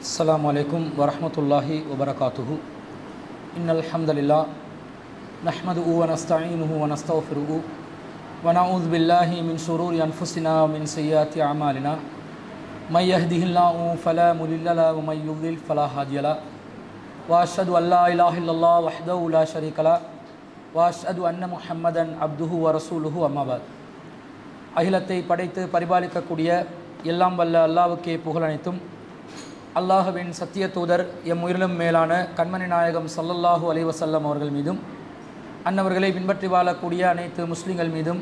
அஸ்ஸலாமு அலைக்கும் வரஹ்மத்துல்லாஹி வபரகாத்துஹு. இன்னல் ஹம்தலில்லாஹ் நஹ்மதுஹு வ நஸ்தஈனுஹு வ நஸ்தக்ஃபிருஹு வ நஊது பில்லாஹி மின் ஷுரூரி அன்ஃபுஸினா வ மின் ஸய்யிஆத்தி அமாலினா மை யஹ்திஹில்லாஹு ஃபலா முதில்ல லஹு வ மை யுضلل ஃபலா ஹாதிய லஹு வ அஷ்ஹது அல்லா இலாஹா இல்லல்லாஹ் வஹ்தஹு லா ஷரீக லஹு வ அஷ்ஹது அன்ன முஹம்மதன் அப்துஹு வ ரசூலுஹு அம்மா பஅத். அகிலத்தை படைத்து பரிபாலிக்கக்கூடிய எல்லாம் வல்ல அல்லாஹ்வுக்கே புகழ் அனைத்தும். அல்லாஹ்வின் சத்திய தூதர் எம் உயிரிலும் மேலான கண்மணி நாயகம் ஸல்லல்லாஹு அலைஹி வஸல்லம் அவர்கள் மீதும் அன்னவர்களை பின்பற்றி வாழக்கூடிய அனைத்து முஸ்லிம்கள் மீதும்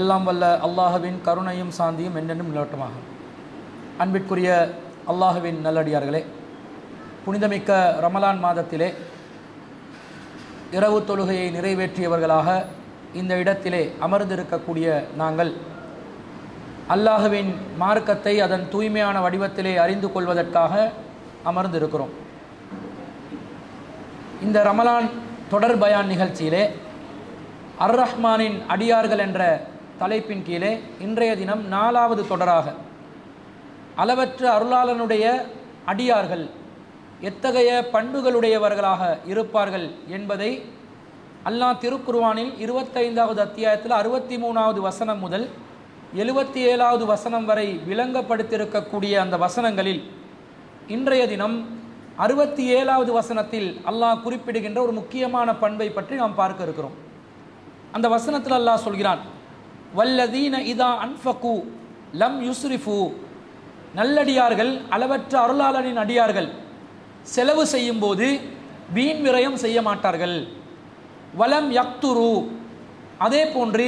எல்லாம் வல்ல அல்லாஹ்வின் கருணையும் சாந்தியும் என்றென்றும் நிலவட்டமாக. அன்பிற்குரிய அல்லாஹ்வின் நல்லடியார்களே, புனிதமிக்க ரமலான் மாதத்திலே இரவு தொழுகையை நிறைவேற்றியவர்களாக இந்த இடத்திலே அமர்ந்திருக்கக்கூடிய நாங்கள் அல்லாஹ்வின் மார்க்கத்தை அதன் தூய்மையான வடிவத்திலே அறிந்து கொள்வதற்காக அமர்ந்திருக்கிறோம். இந்த ரமலான் தொடர் பயான் நிகழ்ச்சியிலே அர் ரஹ்மானின் அடியார்கள் என்ற தலைப்பின் கீழே இன்றைய தினம் 4வது தொடராக அளவற்ற அருளாளனுடைய அடியார்கள் எத்தகைய பண்புகளுடையவர்களாக இருப்பார்கள் என்பதை அல்லாஹ் திருக்குர்ஆனில் 25வது அத்தியாயத்தில் 63வது வசனம் முதல் 77வது வசனம் வரை விளங்கப்படுத்தியிருக்கக்கூடிய அந்த வசனங்களில் இன்றைய தினம் 67வது வசனத்தில் அல்லாஹ் குறிப்பிடுகின்ற ஒரு முக்கியமான பண்பை பற்றி நாம் பார்க்க இருக்கிறோம். அந்த வசனத்தில் அல்லாஹ் சொல்கிறான், வல்லதீன இதா அன்ஃபகு லம் யுஸ்ரிஃபு, நல்லடியார்கள் அளவற்ற அருளாளனின் அடியார்கள் செலவு செய்யும் போது வீண் விரயம் செய்ய மாட்டார்கள். வலம் யக்துரு, அதே போன்று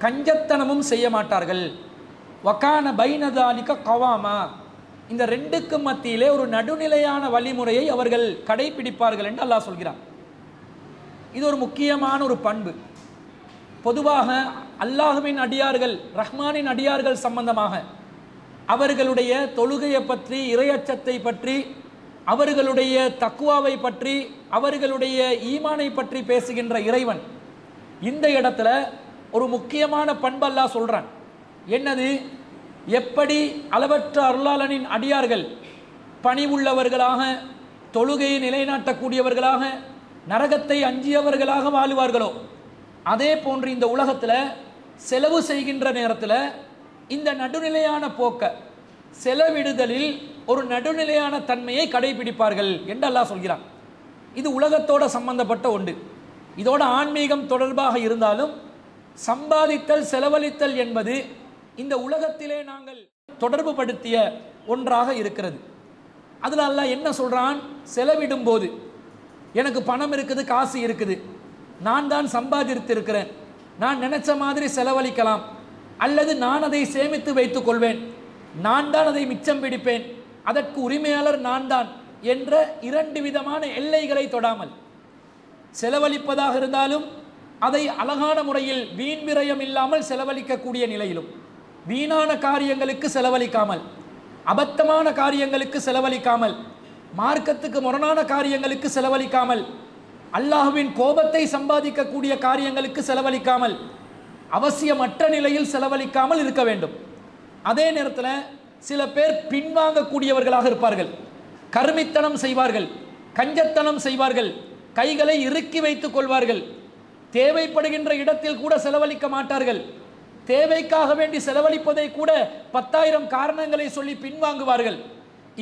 கஞ்சத்தனமும் செய்ய மாட்டார்கள். வகான பைனதாலிக கவாமா, இந்த ரெண்டுக்கும் மத்தியிலே ஒரு நடுநிலையான வழிமுறையை அவர்கள் கடைபிடிப்பார்கள் என்று அல்லாஹ் சொல்கிறார். இது ஒரு முக்கியமான ஒரு பண்பு. பொதுவாக அல்லாஹ்வின் அடியார்கள், ரஹ்மானின் அடியார்கள் சம்பந்தமாக அவர்களுடைய தொழுகையை பற்றி, இறையச்சத்தை பற்றி, அவர்களுடைய தக்குவாவை பற்றி, அவர்களுடைய ஈமானை பற்றி பேசுகின்ற இறைவன் இந்த இடத்துல ஒரு முக்கியமான பண்பு அல்லாஹ் சொல்றான். என்னது? எப்படி அளவற்ற அருளாளனின் அடியார்கள் பணிவுள்ளவர்களாக, தொழுகையை நிலைநாட்டக்கூடியவர்களாக, நரகத்தை அஞ்சியவர்களாக வாழுவார்களோ அதே போன்று இந்த உலகத்தில் செலவு செய்கின்ற நேரத்தில் இந்த நடுநிலையான போக்க, செலவிடுதலில் ஒரு நடுநிலையான தன்மையை கடைபிடிப்பார்கள் என்று அல்லாஹ் சொல்கிறான். இது உலகத்தோட சம்பந்தப்பட்ட ஒன்று. இதோட ஆன்மீகம் தொடர்பாக இருந்தாலும் சம்பாதித்தல், செலவழித்தல் என்பது இந்த உலகத்திலே நாங்கள் தொடர்பு படுத்திய ஒன்றாக இருக்கிறது. அதில் அல்லாஹ் என்ன சொல்றான்? செலவிடும் போது எனக்கு பணம் இருக்குது, காசு இருக்குது, நான் தான் சம்பாதித்திருக்கிறேன், நான் நினைச்ச மாதிரி செலவழிக்கலாம், அல்லது நான் அதை சேமித்து வைத்துக் கொள்வேன், நான் தான் அதை மிச்சம் பிடிப்பேன், அதற்கு உரிமையாளர் நான் தான் என்ற 2 விதமான எல்லைகளை தொடாமல் செலவழிப்பதாக இருந்தாலும் அதை அழகான முறையில் வீண் விரயம் இல்லாமல் செலவழிக்கக்கூடிய நிலையிலும், வீணான காரியங்களுக்கு செலவழிக்காமல், அபத்தமான காரியங்களுக்கு செலவழிக்காமல், மார்க்கத்துக்கு முரணான காரியங்களுக்கு செலவழிக்காமல், அல்லாஹ்வின் கோபத்தை சம்பாதிக்கக்கூடிய காரியங்களுக்கு செலவழிக்காமல், அவசியமற்ற நிலையில் செலவழிக்காமல் இருக்க வேண்டும். அதே நேரத்தில் சில பேர் பின்வாங்கக்கூடியவர்களாக இருப்பார்கள். கருமித்தனம் செய்வார்கள், கஞ்சத்தனம் செய்வார்கள், கைகளை இறுக்கி வைத்துக் கொள்வார்கள், தேவைப்படுகின்ற இடத்தில் கூட செலவழிக்க மாட்டார்கள், தேவைக்காக வேண்டி செலவழிப்பதை கூட 10,000 காரணங்களை சொல்லி பின்வாங்குவார்கள்.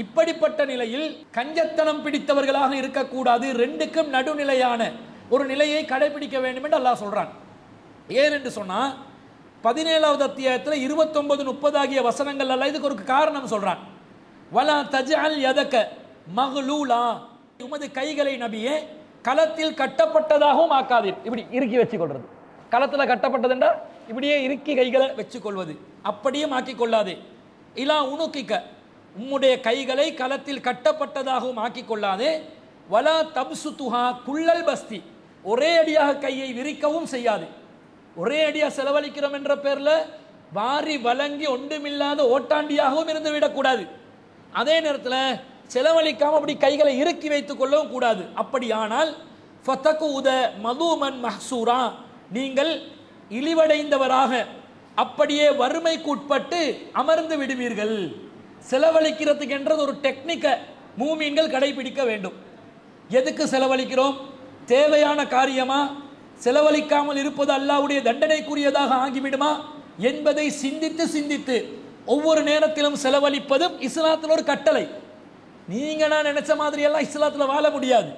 இப்படிப்பட்ட நிலையில் கஞ்சத்தனம் பிடித்தவர்களாக இருக்கக்கூடாது. 2க்கும் நடுநிலையான ஒரு நிலையை கடைபிடிக்க வேண்டும் என்று அல்லாஹ் சொல்றான். ஏன் என்று சொன்னா 17வது அத்தியாயத்தில் 29, 30 ஆகிய வசனங்கள் அல்ல இதுக்கு ஒரு காரணம் சொல்றான். வலா தஜ்அல் யதக மக்லூலா, உமது கைகளை நபியே களத்தில் கட்டப்பட்டதாகவும் ஆக்காதீர். இப்படி இறுக்கி வச்சு கொள்றது, களத்தில் கட்டப்பட்டதுண்டா இப்படியே இறுக்கி கைகளை வச்சு கொள்வது, அப்படியே ஆக்கி கொள்ளாதே. இலா உனுக்கிக்க, உம்முடைய கைகளை களத்தில் கட்டப்பட்டதாகவும் ஆக்கி கொள்ளாதே. வலா தப்சுதுஹா குல்லல் பஸ்தி, ஒரே அடியாக கையை விரிக்கவும் செய்யாது. ஒரே அடியா செலவழிக்கிறோம் என்ற பேர்ல வாரி வழங்கி ஒன்றுமில்லாத ஓட்டாண்டியாகவும் இருந்து விடக்கூடாது. அதே நேரத்தில் செலவழிக்காம அப்படி கைகளை இறுக்கி வைத்துக் கொள்ளவும் கூடாது. அப்படியானால் ஃபதகுத மதூமன் மஹ்சூரா, நீங்கள் இழிவடைந்தவராக அப்படியே வறுமைக்கு உட்பட்டு அமர்ந்து விடுவீர்கள். செலவழிக்கிறதுக்கு என்றது ஒரு டெக்னிக்கை மூமீன்கள் கடைபிடிக்க வேண்டும். எதுக்கு செலவழிக்கிறோம்? தேவையான காரியமா? செலவழிக்காமல் இருப்பது அல்லாஹ்வுடைய தண்டனைக்குரியதாக ஆகிவிடுமா என்பதை சிந்தித்து சிந்தித்து ஒவ்வொரு நேரத்திலும் செலவழிப்பதும் இஸ்லாத்தில் ஒரு கட்டளை. நீங்க நான் நினைச்ச மாதிரி எல்லாம் இஸ்லாத்தில் வாழ முடியாது.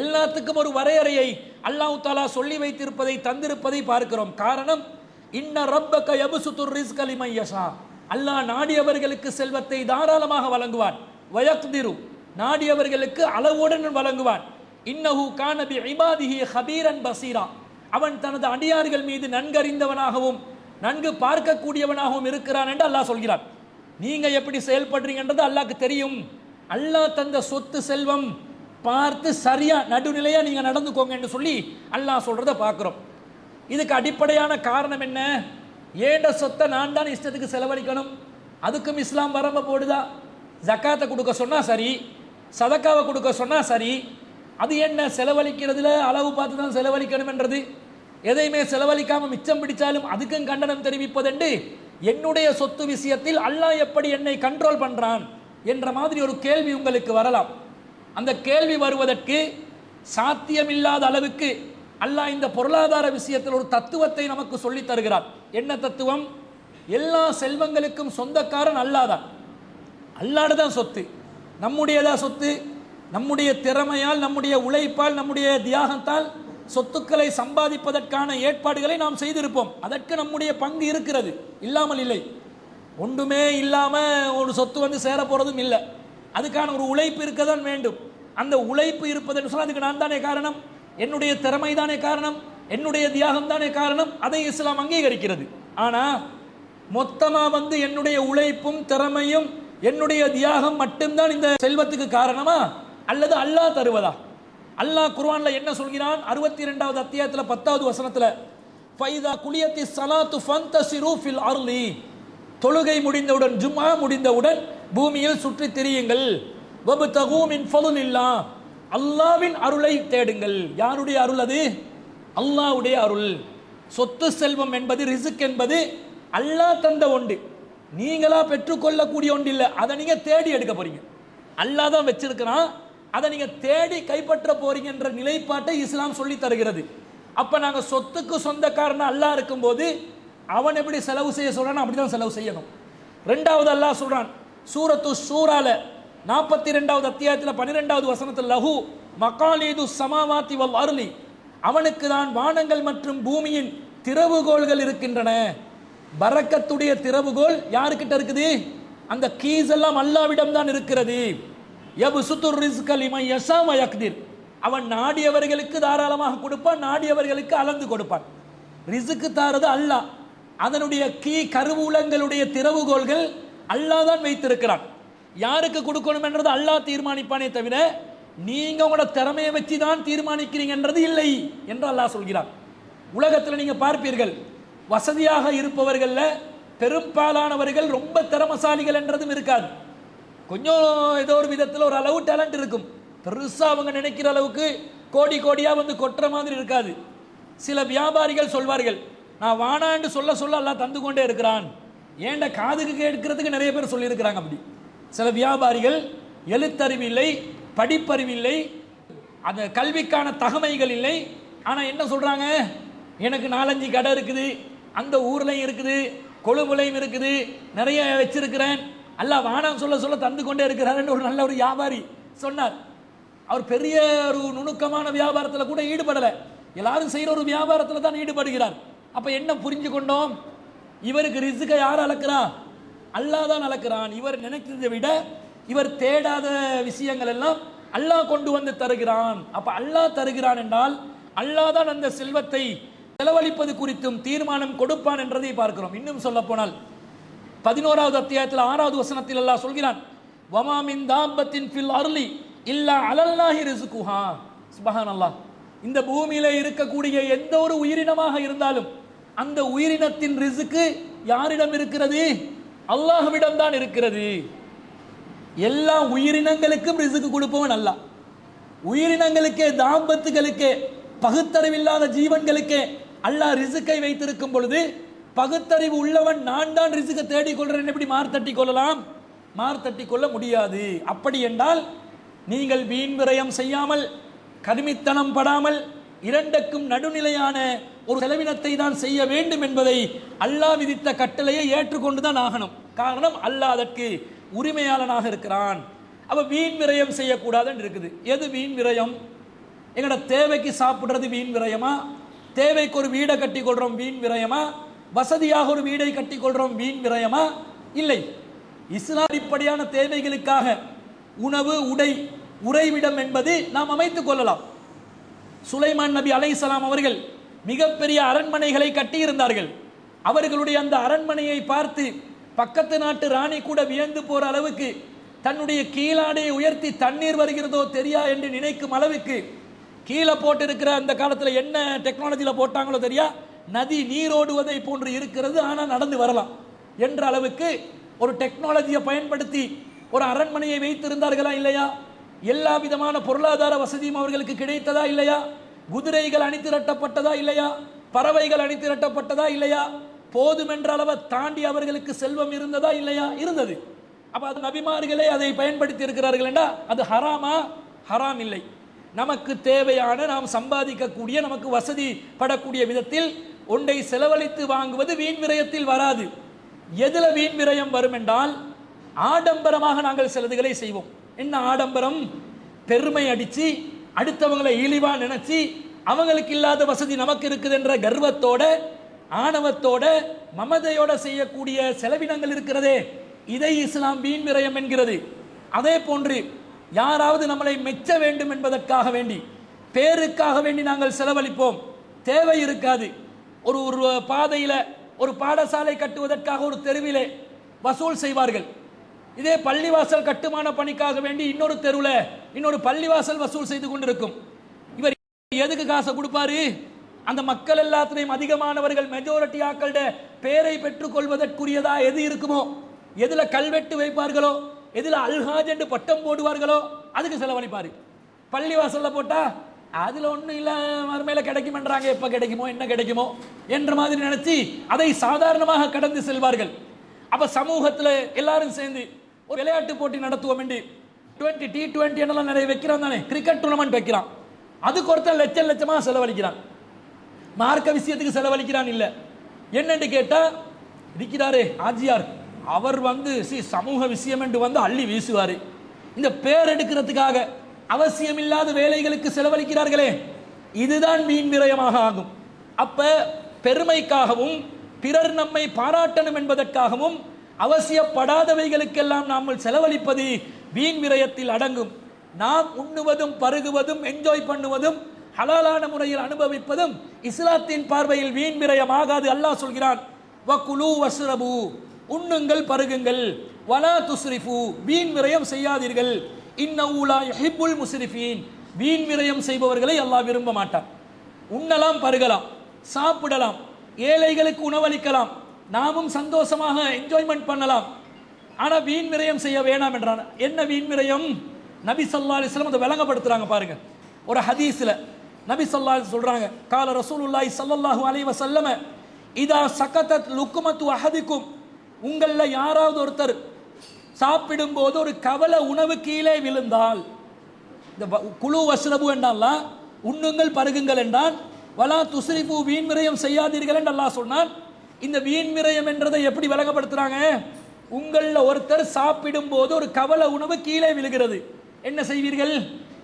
எல்லாத்துக்கும் ஒரு வரையறையை அல்லாஹ் தஆலா சொல்லி வைத்திருப்பதை தந்திருப்பதை பார்க்கிறோம். காரணம், இன்ன ரப்பக யப்சுத்துர் ரிஸ்க லிமன் யஷா, அல்லாஹ் நாடியவர்களுக்கு செல்வத்தை தாராளமாக வழங்குவான். வயக்திரு, நாடியவர்களுக்கு அளவுடன் வழங்குவான். இன்னஹு கான பி இபாதிஹி ஹபீரன் பஸீரா, அவன் தனது அடியார்கள் மீது நன்கறிந்தவனாகவும் நன்கு பார்க்கக்கூடியவனாகவும் இருக்கிறான் என்று அல்லாஹ் சொல்கிறான். நீங்க எப்படி செயல்படுறீங்கன்றது அல்லாஹ்க்கு தெரியும். அல்லாஹ் தந்த சொத்து செல்வம் பார்த்து சரியா நடுநிலையா நீங்க நடந்துக்கோங்க என்று சொல்லி அல்லாஹ் சொல்றத பார்க்கிறோம். இதுக்கு அடிப்படையான காரணம் என்ன? ஏண்ட சொத்தை நான் தான் இஷ்டத்துக்கு செலவழிக்கணும், அதுக்கும் இஸ்லாம் வரம்பு போடுதா? ஜக்காத்தை கொடுக்க சொன்னா சரி, சதக்காவை கொடுக்க சொன்னா சரி, அது என்ன செலவழிக்கிறதுல அளவு பார்த்து தான் செலவழிக்கணும் என்றது? எதையுமே செலவழிக்காம மிச்சம் பிடிச்சாலும் அதுக்கும் கண்டனம் தெரிவிப்பதென்று என்னுடைய சொத்து விஷயத்தில் அல்லாஹ் எப்படி என்னை கண்ட்ரோல் பண்றான் என்ற மாதிரி ஒரு கேள்வி உங்களுக்கு வரலாம். அந்த கேள்வி வருவதற்கு சாத்தியமில்லாத அளவுக்கு அல்லாஹ் இந்த பொருளாதார விஷயத்தில் ஒரு தத்துவத்தை நமக்கு சொல்லி தருகிறார். என்ன தத்துவம்? எல்லா செல்வங்களுக்கும் சொந்தக்காரன் அல்லாஹ் தான். அல்லாஹ்வுடைய தான் சொத்து. நம்முடையதா சொத்து? நம்முடைய திறமையால், நம்முடைய உழைப்பால், நம்முடைய தியாகத்தால் சொத்துக்களை சம்பாதிப்பதற்கான ஏற்பாடுகளை நாம் செய்திருப்போம். அதற்கு நம்முடைய பங்கு இருக்கிறது, இல்லாமல் இல்லை. ஒன்றுமே இல்லாம ஒரு சொத்து வந்து சேர போறதும் இல்லை. அதுக்கான ஒரு உழைப்பு இருக்க தான் வேண்டும். அந்த உழைப்பு இருப்பதுன்னு சொன்னால் அதுக்கு நான் தானே காரணம், என்னுடைய திறமை தானே காரணம், என்னுடைய தியாகம் தானே காரணம். அதை இஸ்லாம் அங்கீகரிக்கிறது. ஆனா மொத்தமா வந்து என்னுடைய உழைப்பும் திறமையும் என்னுடைய தியாகம் மட்டும்தான் இந்த செல்வத்துக்கு காரணமா அல்லது அல்லாஹ் தருவதா? அல்லாஹ் குர்ஆன்ல என்ன சொல்கிறான்? 62வது அத்தியாயத்தில் 10வது வசனத்தில், ஃபைதா குலியத்தி ஸலாத்து ஃபந்தஸிரு ஃபில் அர்லி, தொழுகை முடிந்தவுடன், ஜும்ஆ முடிந்தவுடன் பூமியில் சுற்றி திரியுங்கள். வப்தகு மின் ஃபதுலில்லாஹ், அல்லாஹ்வின் அருளை தேடுங்கள். யாருடைய அருள் அது? அல்லாஹ்வுடைய அருள். சொத்து செல்வம் என்பது, ரிஸ்க் என்பது அல்லாஹ் தந்த ஒன்று, நீங்களா பெற்றுக்கொள்ளக்கூடிய ஒன்று இல்லை. அதை நீங்க தேடி எடுக்க போறீங்க. அல்லாஹ் தான் வச்சிருக்கிறான், அதை நீங்க தேடி கைப்பற்ற போறீங்க என்ற நிலைப்பாட்டை இஸ்லாம் சொல்லி தருகிறது. அப்ப நாங்க சொத்துக்கு சொந்தக்காரன் அல்லாஹ் இருக்கும்போது அவன் எப்படி செலவு செய்ய சொல்றான் அப்படிதான் செலவு செய்யணும். ரெண்டாவது அல்லாஹ் சொல்றான் சூரத்து ஷூரால 42வது அத்தியாயத்தில் 12வது வசனத்தில், லஹு மகாலீது சமாவாத்தி வல் அர்லி, அவனுக்கு தான் வானங்கள் மற்றும் பூமியின் திறவுகோள்கள் இருக்கின்றன. பரக்கத்துடைய திறவுகோல் யாருக்கிட்ட இருக்குது? அந்த கீஸ் எல்லாம் அல்லாஹ்விடம் தான் இருக்கிறது. யப்சுத்துர் ரிஸ்க லிமன் யஷா வ யக்திர், அவன் நாடியவர்களுக்கு தாராளமாக கொடுப்பான், நாடியவர்களுக்கு அளந்து கொடுப்பான். ரிஸ்க் தாரது அல்லாஹ். அதனுடைய கருவூலங்களுடைய திறவுகோள்கள் அல்லாஹ் தான் வைத்திருக்கிறான். யாருக்கு கொடுக்கணும் என்றது அல்லாஹ் தீர்மானிப்பானே தவிர நீங்க உங்களோட திறமையை வச்சு தான் தீர்மானிக்கிறீங்கன்றது இல்லை என்று அல்லாஹ் சொல்கிறான். உலகத்தில் நீங்க பார்ப்பீர்கள், வசதியாக இருப்பவர்கள்ல பெரும்பாலானவர்கள் ரொம்ப திறமசாலிகள் என்றதும் இருக்காது. கொஞ்சம் ஏதோ ஒரு விதத்தில் ஒரு அளவு டேலண்ட் இருக்கும். பெருசா அவங்க நினைக்கிற அளவுக்கு கோடி கோடியா வந்து கொட்டுற மாதிரி இருக்காது. சில வியாபாரிகள் சொல்வார்கள், நான் வானான்னு சொல்ல சொல்ல அல்லாஹ் தந்து கொண்டே இருக்கிறான். ஏண்ட காதுக்கு கேட்கிறதுக்கு நிறைய பேர் சொல்லியிருக்கிறாங்க. அப்படி சில வியாபாரிகள் எழுத்தறிவு இல்லை, படிப்பறிவு இல்லை, அந்த கல்விக்கான தகமைகள் இல்லை. ஆனால் என்ன சொல்றாங்க? எனக்கு 4-5 கடை இருக்குது, அந்த ஊர்லையும் இருக்குது, கொழும்புலையும் இருக்குது, நிறைய வச்சிருக்கிறேன், அல்லாஹ் வானான்னு சொல்ல சொல்ல தந்து கொண்டே இருக்கிறார் ஒரு நல்ல ஒரு வியாபாரி சொன்னார். அவர் பெரிய ஒரு நுணுக்கமான வியாபாரத்தில் கூட ஈடுபடலை, எல்லாரும் செய்கிற ஒரு வியாபாரத்தில் தான் ஈடுபடுகிறார். அப்போ என்ன புரிஞ்சு கொண்டோம்? இவருக்கு ரிஸ்கை யார் அளக்கிறா? அல்லாஹ் தான் அளக்கிறான். இவர் நினைக்கிறதை விட இவர் தேடாத விஷயங்கள் எல்லாம் அல்லாஹ் கொண்டு வந்து தருகிறான். அப்ப அல்லாஹ் தருகிறான் என்றால் அல்லாஹ் தான் அந்த செல்வத்தை செலவழிப்பது குறித்தும் தீர்மானம் கொடுப்பான் என்றதை பார்க்கிறோம். இன்னும் சொல்ல போனால் 11வது அத்தியாயத்தில் 6வது வசனத்தில் அல்லாஹ் சொல்கிறான், வமா மின் தாபத்தின் ஃபில் அர்லி இல்லா அலல்லாஹி ரிஸ்குஹா. சுப்ஹானல்லாஹ். இந்த பூமியில இருக்கக்கூடிய எந்த ஒரு உயிரினமாக இருந்தாலும் அந்த உயிரினத்தின் ரிஸ்க் யாரிடம் இருக்கிறது? அல்லாஹ்விடம் தான் இருக்கிறது. எல்லா உயிரினங்களுக்கும் ரிஸ்க் கொடுப்பவன் அல்லாஹ். உயிரினங்களுக்கே, தாம்பத்துகளுக்கே, பகுத்தறிவில்லாத ஜீவன்களுக்கே அல்லாஹ் ரிஸ்கை வைத்திருக்கும் பொழுது பகுத்தறிவு உள்ளவன் நான் தான் ரிஸ்கை தேடிக்கொள்றேன் எப்படி மார்த்தட்டி கொள்ளலாம்? மார்த்தட்டி கொள்ள முடியாது. அப்படி என்றால் நீங்கள் வீண் விரயம் செய்யாமல் கருமித்தனம் படாமல் இரண்டுக்கும் நடுநிலையான ஒரு செலவினத்தை தான் செய்ய வேண்டும் என்பதை அல்லாஹ் விதித்த கட்டளையை ஏற்றுக்கொண்டுதான் ஆகணும். காரணம், அல்லாஹ் அதற்கு உரிமையாளனாக இருக்கிறான். அப்ப வீண் விரயம் செய்யக்கூடாதுன்னு இருக்குது. எது வீண் விரயம்? எங்களோட தேவைக்கு சாப்பிடுறது வீண் விரயமா? தேவைக்கு ஒரு வீடை கட்டி கொள்றோம் வீண் விரயமா? வசதியாக ஒரு வீடை கட்டி கொள்றோம் வீண் விரயமா? இல்லை. இஸ்லாம் அடிப்படையான தேவைகளுக்காக உணவு, உடை, உறைவிடம் என்பது நாம் அமைத்துக் கொள்ளலாம். சுலைமான் நபி அலைஹிஸ்ஸலாம் அவர்கள் மிகப்பெரிய அரண்மனைகளை கட்டியிருந்தார்கள். அவர்களுடைய அந்த அரண்மனையை பார்த்து பக்கத்து நாட்டு ராணி கூட வியந்து போற அளவுக்கு தன்னுடைய கீழாடையை உயர்த்தி தண்ணீர் வருகிறதோ தெரியா என்று நினைக்கும் அளவுக்கு கீழே போட்டிருக்கிற அந்த காலத்தில் என்ன டெக்னாலஜியில் போட்டாங்களோ தெரியா, நதி நீரோடுவதை போன்று இருக்கிறது, ஆனால் நடந்து வரலாம் என்ற அளவுக்கு ஒரு டெக்னாலஜியை பயன்படுத்தி ஒரு அரண்மனையை வைத்திருந்தார்களா இல்லையா? எல்லா விதமான பொருளாதார வசதியும் அவர்களுக்கு கிடைத்ததா இல்லையா? குதிரைகள் அணிதிரட்டப்பட்டதா இல்லையா? பறவைகள் அணிதிரட்டப்பட்டதா இல்லையா? போதுமென்ற அளவை தாண்டி அவர்களுக்கு செல்வம் இருந்ததா இல்லையா? இருந்தது. அப்ப அது நபிமார்களே அதை பயன்படுத்தி இருக்கிறார்கள் என்றா அது ஹராமா? ஹராம் இல்லை. நமக்கு தேவையான, நாம் சம்பாதிக்கக்கூடிய, நமக்கு வசதி படக்கூடிய விதத்தில் ஒன்றை செலவழித்து வாங்குவது வீண் விரயத்தில் வராது. எதுல வீண் விரயம் வரும் என்றால், ஆடம்பரமாக நாங்கள் சிலதுகளை செய்வோம். என்ன ஆடம்பரம்? பெருமை அடிச்சு, அடுத்தவங்களை இழிவா நினைச்சு, அவங்களுக்கு இல்லாத வசதி நமக்கு இருக்குது என்ற கர்வத்தோட, ஆணவத்தோட, மமதையோட செய்யக்கூடிய செலவினங்கள் இருக்கிறதே, இதை இஸ்லாம் வீண் விரயம் என்கிறது. அதே போன்று யாராவது நம்மளை மெச்ச வேண்டும் என்பதற்காக வேண்டி, பேருக்காக வேண்டி நாங்கள் செலவழிப்போம். தேவை இருக்காது. ஒரு பாதையில ஒரு பாடசாலை கட்டுவதற்காக ஒரு தெருவிலே வசூல் செய்வார்கள். இதே பள்ளிவாசல் கட்டுமான பணிக்காக வேண்டி இன்னொரு தெருவில் இன்னொரு பள்ளிவாசல் வசூல் செய்து கொண்டிருக்கும். இவர் எதுக்கு காசை கொடுப்பாரு? அந்த மக்கள் எல்லாத்திலையும் அதிகமானவர்கள், மெஜாரிட்டி ஆக்களோட பேரை பெற்றுக் கொள்வதற்குரியதா எது இருக்குமோ, எதுல கல்வெட்டு வைப்பார்களோ, எதுல அல்ஹாஜ் என்று பட்டம் போடுவார்களோ அதுக்கு செலவழிப்பாரு. பள்ளிவாசல்ல போட்டா அதுல ஒன்றும் இல்லை, மறுமையில கிடைக்கும் என்றாங்க, எப்ப கிடைக்குமோ என்ன கிடைக்குமோ என்ற மாதிரி நினைச்சு அதை சாதாரணமாக கடந்து செல்வார்கள். அப்ப சமூகத்தில் எல்லாரும் சேர்ந்து ஒரு விளையாட்டு போட்டி நடத்துவோம் என்று T20 என்னெல்லாம் நிறைய வைக்கிறான் தானே, கிரிக்கெட் டூர்னமெண்ட் வைக்கிறான். அதுக்கு ஒருத்தர் லட்சம் லட்சமாக செலவழிக்கிறான். மார்க்க விஷயத்துக்கு செலவழிக்கிறான் இல்லை. என்னன்னு கேட்டா இருக்கிறாரு ஆஜியார், அவர் சமூக விஷயம் என்று அள்ளி வீசுவாரு. இந்த பேர் எடுக்கிறதுக்காக அவசியமில்லாத வேலைகளுக்கு செலவழிக்கிறார்களே, இதுதான் வீண் விரயமாக ஆகும். அப்ப பெருமைக்காகவும் பிறர் நம்மை பாராட்டணும் என்பதற்காகவும் அவசியப்படாதவைகளுக்கெல்லாம் நாம் செலவழிப்பது வீண் விரயத்தில் அடங்கும். நாம் உண்ணுவதும் பருகுவதும் என்ஜாய் பண்ணுவதும் ஹலாலான முறையில் அனுபவிப்பதும் இஸ்லாத்தின் பார்வையில் வீண் விரயமாகாது. அல்லாஹ் சொல்கிறான், வகுலு வஸ்ரபு, உண்ணுங்கள் பருகுங்கள், வலா துஸ்ரிஃபு, வீண் விரயம் செய்யாதீர்கள், இன்னஹு லா யுஹிப்புல் முஸ்ரிஃபீன், வீண் விரயம் செய்பவர்களை அல்லாஹ் விரும்ப மாட்டான். உண்ணலாம், பருகலாம், சாப்பிடலாம், ஏழைகளுக்கு உணவளிக்கலாம், நாமும் சந்தோஷமாக என்ஜாய்மெண்ட் பண்ணலாம். ஆனா வீண் விரயம் செய்ய வேணாம் என்றான். என்ன வீண் விரயம்? நபி ஸல்லல்லாஹு அலைஹி வஸல்லம் அதை விளங்கப்படுத்துறாங்க பாருங்க. ஒரு ஹதீஸ்ல நபி ஸல்லல்லாஹு அலைஹி சொல்றாங்க, கால ரசூலுல்லாஹி ஸல்லல்லாஹு அலைஹி வஸல்லம், இதா சகதத் லுக்மத்து அஹதிக்கும், உங்கள யாராவது ஒருத்தர் சாப்பிடும் போது ஒரு கவல உணவு கீழே விழுந்தால், இந்த குழு வஸ்ரபு என்றால் உண்ணுங்கள் பருகுங்கள் என்றால், வலா துஸ்ரிஃபு, வீண் விரயம் செய்யாதீர்கள் என்று அல்லாஹ் சொன்னான். இந்த வீண் விரயம் என்றதை எப்படி விளங்கப்படுத்துறாங்க? உங்கள ஒருத்தர் சாப்பிடும் போது ஒரு கவல உணவு கீழே விழுகிறது, என்ன செய்வீர்கள்?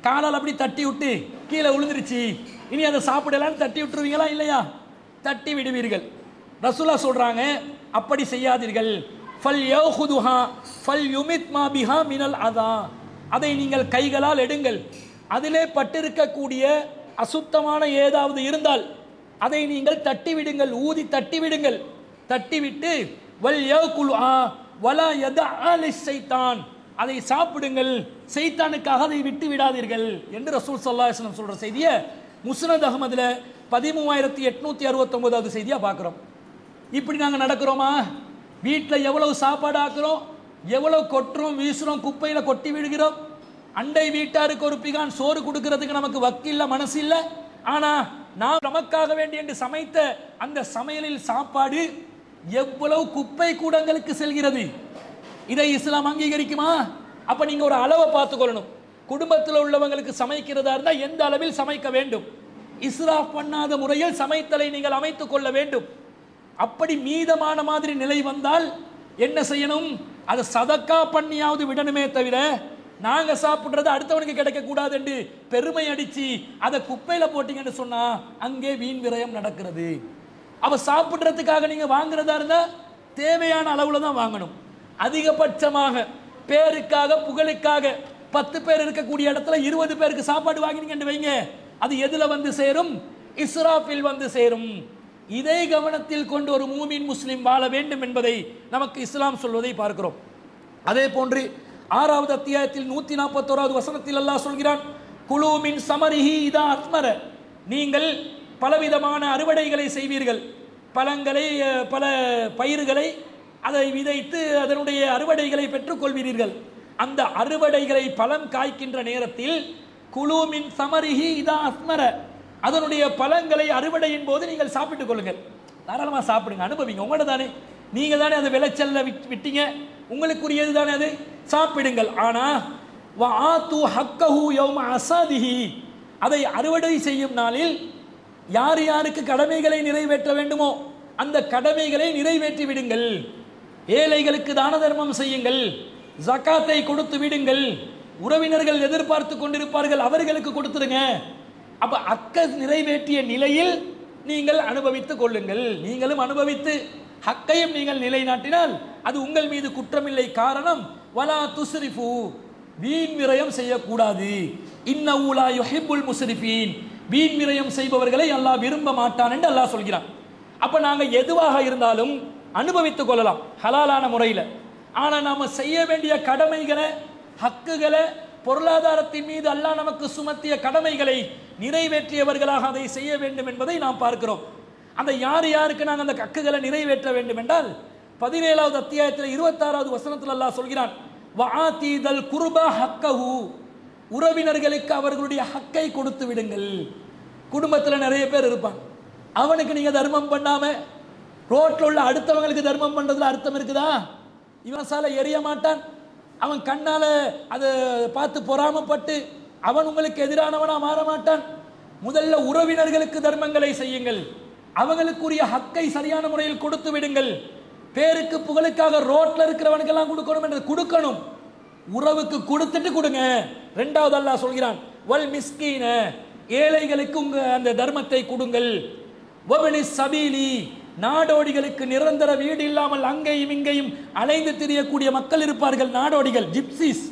காலால் அப்படி தட்டி விட்டு கீழே விழுந்துருச்சு, இனி அதை சாப்பிடலான்னு தட்டி விட்டுருவீங்களா இல்லையா? தட்டி விடுவீர்கள். ரசூலுல்லாஹ் சொல்றாங்க, அப்படி செய்யாதீர்கள். ஃபல் யௌஹுதுஹா ஃபல் யுமித் மா பிஹா மினல் அதா, அதை நீங்கள் கைகளால் எடுங்கள், அதிலே பட்டிருக்கக்கூடிய அசுத்தமான ஏதாவது இருந்தால் அதை நீங்கள் தட்டி விடுங்கள், ஊதி தட்டி விடுங்கள். தட்டிவிட்டு வல் யகுல் வலா யதஅ லிஷைத்தான், அதை சாப்பிடுங்கள், சைத்தானுக்காக அதை விட்டு விடாதீர்கள் என்று ரசூல் ஸல்லல்லாஹு அலைஹி வஸல்லம் சொல்ற செய்தியை முஸ்னத் அஹ்மதுல 13869வது செய்தியா பார்க்கிறோம். இப்படி நாங்கள் நடக்கிறோமா? வீட்டில் எவ்வளவு சாப்பாடு ஆக்குறோம், எவ்வளவு கொட்டுறோம், வீசுறோம், குப்பையில் கொட்டி விடுகிறோம். அண்டை வீட்டாருக்கு ஒரு பிகான் சோறு கொடுக்கறதுக்கு நமக்கு வக்கில்ல, மனசு இல்லை. ஆனா நாம் நமக்காக வேண்டி என்று சமைத்த அந்த சமையலில் சாப்பாடு எவ்வளவு குப்பை கூடங்களுக்கு செல்கிறது. இதை இஸ்லாம் அங்கீகரிக்குமா? அப்ப நீங்க ஒரு அளவை பார்த்துக் கொள்ளணும். குடும்பத்தில் உள்ளவங்களுக்கு சமைக்கிறதா இருந்தால் எந்த அளவில் சமைக்க வேண்டும், இஸ்ராஃப் பண்ணாத முறையில் சமைத்தலை நீங்கள் அமைத்துக் கொள்ள வேண்டும். அப்படி மீதமான மாதிரி நிலை வந்தால் என்ன செய்யணும், அதை சதக்கா பண்ணியாவது விடணுமே தவிர நாங்க சாப்பிட்றது அடுத்தவனுக்கு கிடைக்க கூடாது என்று பெருமை அடிச்சு அதை குப்பையில போட்டீங்கன்னு சொன்னா அங்கே வீண் விரயம் நடக்கிறது. அவ சாப்பிட்றதுக்காக நீங்க வாங்குறதா இருந்தா தேவையான அளவுல தான் வாங்கணும். அதிகபட்சமாக பேருக்காக புகழுக்காக 10 பேர் இருக்கக்கூடிய இடத்துல 20 பேருக்கு சாப்பாடு வாங்கினீங்கன்னு வைங்க, அது எதுல வந்து சேரும், இஸ்ராஃபில் வந்து சேரும். இதை கவனத்தில் கொண்டு ஒரு மூமின் முஸ்லிம் வாழ வேண்டும் என்பதை நமக்கு இஸ்லாம் சொல்வதை பார்க்கிறோம். அதே போன்று 6வது அத்தியாயத்தில் 141வது வசனத்தில் அல்லாஹ் சொல்கிறான், குலு மின் சமரிஹி இதா அஸ்மர, நீங்கள் பலவிதமான அறுவடைகளை செய்வீர்கள், பழங்களை பல பயிர்களை அதை விதைத்து அதனுடைய அறுவடைகளை பெற்றுக்கொள்வீர்கள். அந்த அறுவடைகளை பழம் காய்க்கின்ற நேரத்தில் குலு மின் சமரிஹி இதா அஸ்மர, அதனுடைய பழங்களை அறுவடையின் போது நீங்கள் சாப்பிட்டுக் கொள்ளுங்கள். தாராளமாக சாப்பிடுங்க, அனுபவிங்க, உங்களோட தானே, நீங்க தானே அந்த விளைச்சல்ல விட்டீங்க, உங்களுக்குரியது தானே, அது சாப்பிடுங்கள். ஆனா வஆது ஹக்கஹு யௌம அஸாதிஹி, அதை அறுவடை செய்யும் நாளில் யார் யாருக்கு கடமைகளை நிறைவேற்ற வேண்டுமோ அந்த கடமைகளை நிறைவேற்றி விடுங்கள். ஏழைகளுக்கு தான தர்மம் செய்யுங்கள், ஜகாத்தை கொடுத்து விடுங்கள், உறவினர்கள் எதிர்பார்த்து கொண்டிருப்பார்கள் அவர்களுக்கு கொடுத்துருங்க. அப்ப அக்க நிறைவேற்றிய நிலையில் நீங்கள் அனுபவித்துக் கொள்ளுங்கள். நீங்களும் அனுபவித்து ஹக்கையும் நீங்கள் நிலைநாட்டினால் அது உங்கள் மீது குற்றமில்லை. காரணம் வலா துஸ்ரிஃபு, வீண் விரயம் செய்யக்கூடாது. இன்னஹு லா யுஹிப்புல் முஸ்ரிஃபீன், வீண் விரயம் செய்பவர்களை அல்லாஹ் விரும்ப மாட்டான் என்று அல்லாஹ் சொல்கிறான். அப்ப நாங்க எதுவாக இருந்தாலும் அனுபவித்துக் கொள்ளலாம் ஹலாலான முறையில். ஆனா நாம செய்ய வேண்டிய கடமைகளை, ஹக்குகளை, பொருளாதாரத்தின் மீது அல்லாஹ் நமக்கு சுமத்திய கடமைகளை நிறைவேற்றியவர்களாக அதை செய்ய வேண்டும் என்பதை நாம் பார்க்கிறோம். அந்த யார் யாருக்கு நாங்கள் அந்த ஹக்குகளை நிறைவேற்ற வேண்டும் என்றால் 17வது அத்தியாயத்தில் 26வது வசனத்தில் அல்லாஹ் சொல்கிறான், வஆதீதல் குர்பா ஹக்கஹு, உறவினர்களுக்கு அவர்களுடைய ஹக்கை கொடுத்து விடுங்கள். குடும்பத்தில் நிறைய பேர் இருப்பான், அவனுக்கு நீங்க தர்மம் பண்ணாம ரோட்ல உள்ள அடுத்தவங்களுக்கு தர்மம் பண்றதுல அர்த்தம் இருக்குதா? இவன் சால எரிய மாட்டான், அவன் கண்ணால அதை பார்த்து பொறாமப்பட்டு அவன் உங்களுக்கு எதிரானவனா மாற மாட்டான். முதல்ல உறவினர்களுக்கு தர்மங்களை செய்யுங்கள், அவங்களுக்குரிய ஹக்கை சரியான முறையில் கொடுத்து விடுங்கள். பேருக்கு புகழுக்காக ரோட்ல இருக்கிறவனுக்கெல்லாம் கொடுக்கணும் என்று கொடுக்கணும், உறவுக்கு கொடுத்துட்டு கொடுங்க. 2வது அல்லாஹ் சொல்கிறான், வல் மிஸ்கீன, ஏழைகளுக்கு உங்க அந்த தர்மத்தை கொடுங்கள். வபனி சபீலி, நாடோடிகளுக்கு நிரந்தர வீடு இல்லாமல் அங்கேயும் இங்கேயும் அலைந்து திரியக்கூடிய மக்கள் இருப்பார்கள், நாடோடிகள், ஜிப்சிஸ்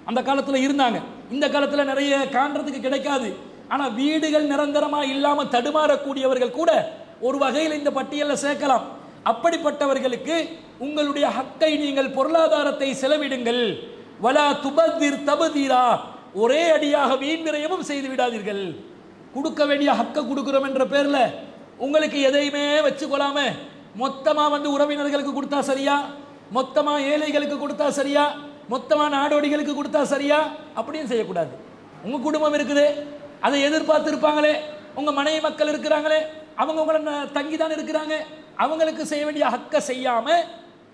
அந்த காலத்தில் இருந்தாங்க. இந்த காலத்தில் நிறைய காண்றதுக்கு கிடைக்காது. ஆனா வீடுகள் நிரந்தரமா இல்லாம தடுமாறக்கூடியவர்கள் கூட ஒரு வகையில் இந்த பட்டியலில் சேர்க்கலாம். அப்படிப்பட்டவர்களுக்கு உங்களுடைய ஹக்கை நீங்கள் பொருளாதாரத்தை செலவிடுங்கள். வலா துபத்திர் தபதீரா, ஒரே அடியாக வீண் விரயமும் செய்து விடாதீர்கள். கொடுக்க வேண்டிய ஹக்கை கொடுக்கிறோம் என்ற பேர்ல உங்களுக்கு எதையுமே வச்சு கொள்ளாம மொத்தமா வந்து உறவினர்களுக்கு கொடுத்தா சரியா, மொத்தமா ஏழைகளுக்கு கொடுத்தா சரியா, மொத்தமா நாடோடிகளுக்கு கொடுத்தா சரியா, அப்படின்னு செய்யக்கூடாது. உங்க குடும்பம் இருக்குது, அதை எதிர்பார்த்து இருப்பாங்களே, உங்க மனைவி மக்கள் இருக்கிறாங்களே, அவங்க உங்களை தங்கி தான் இருக்கிறாங்க, அவங்களுக்கு செய்ய வேண்டிய ஹக்க செய்யாம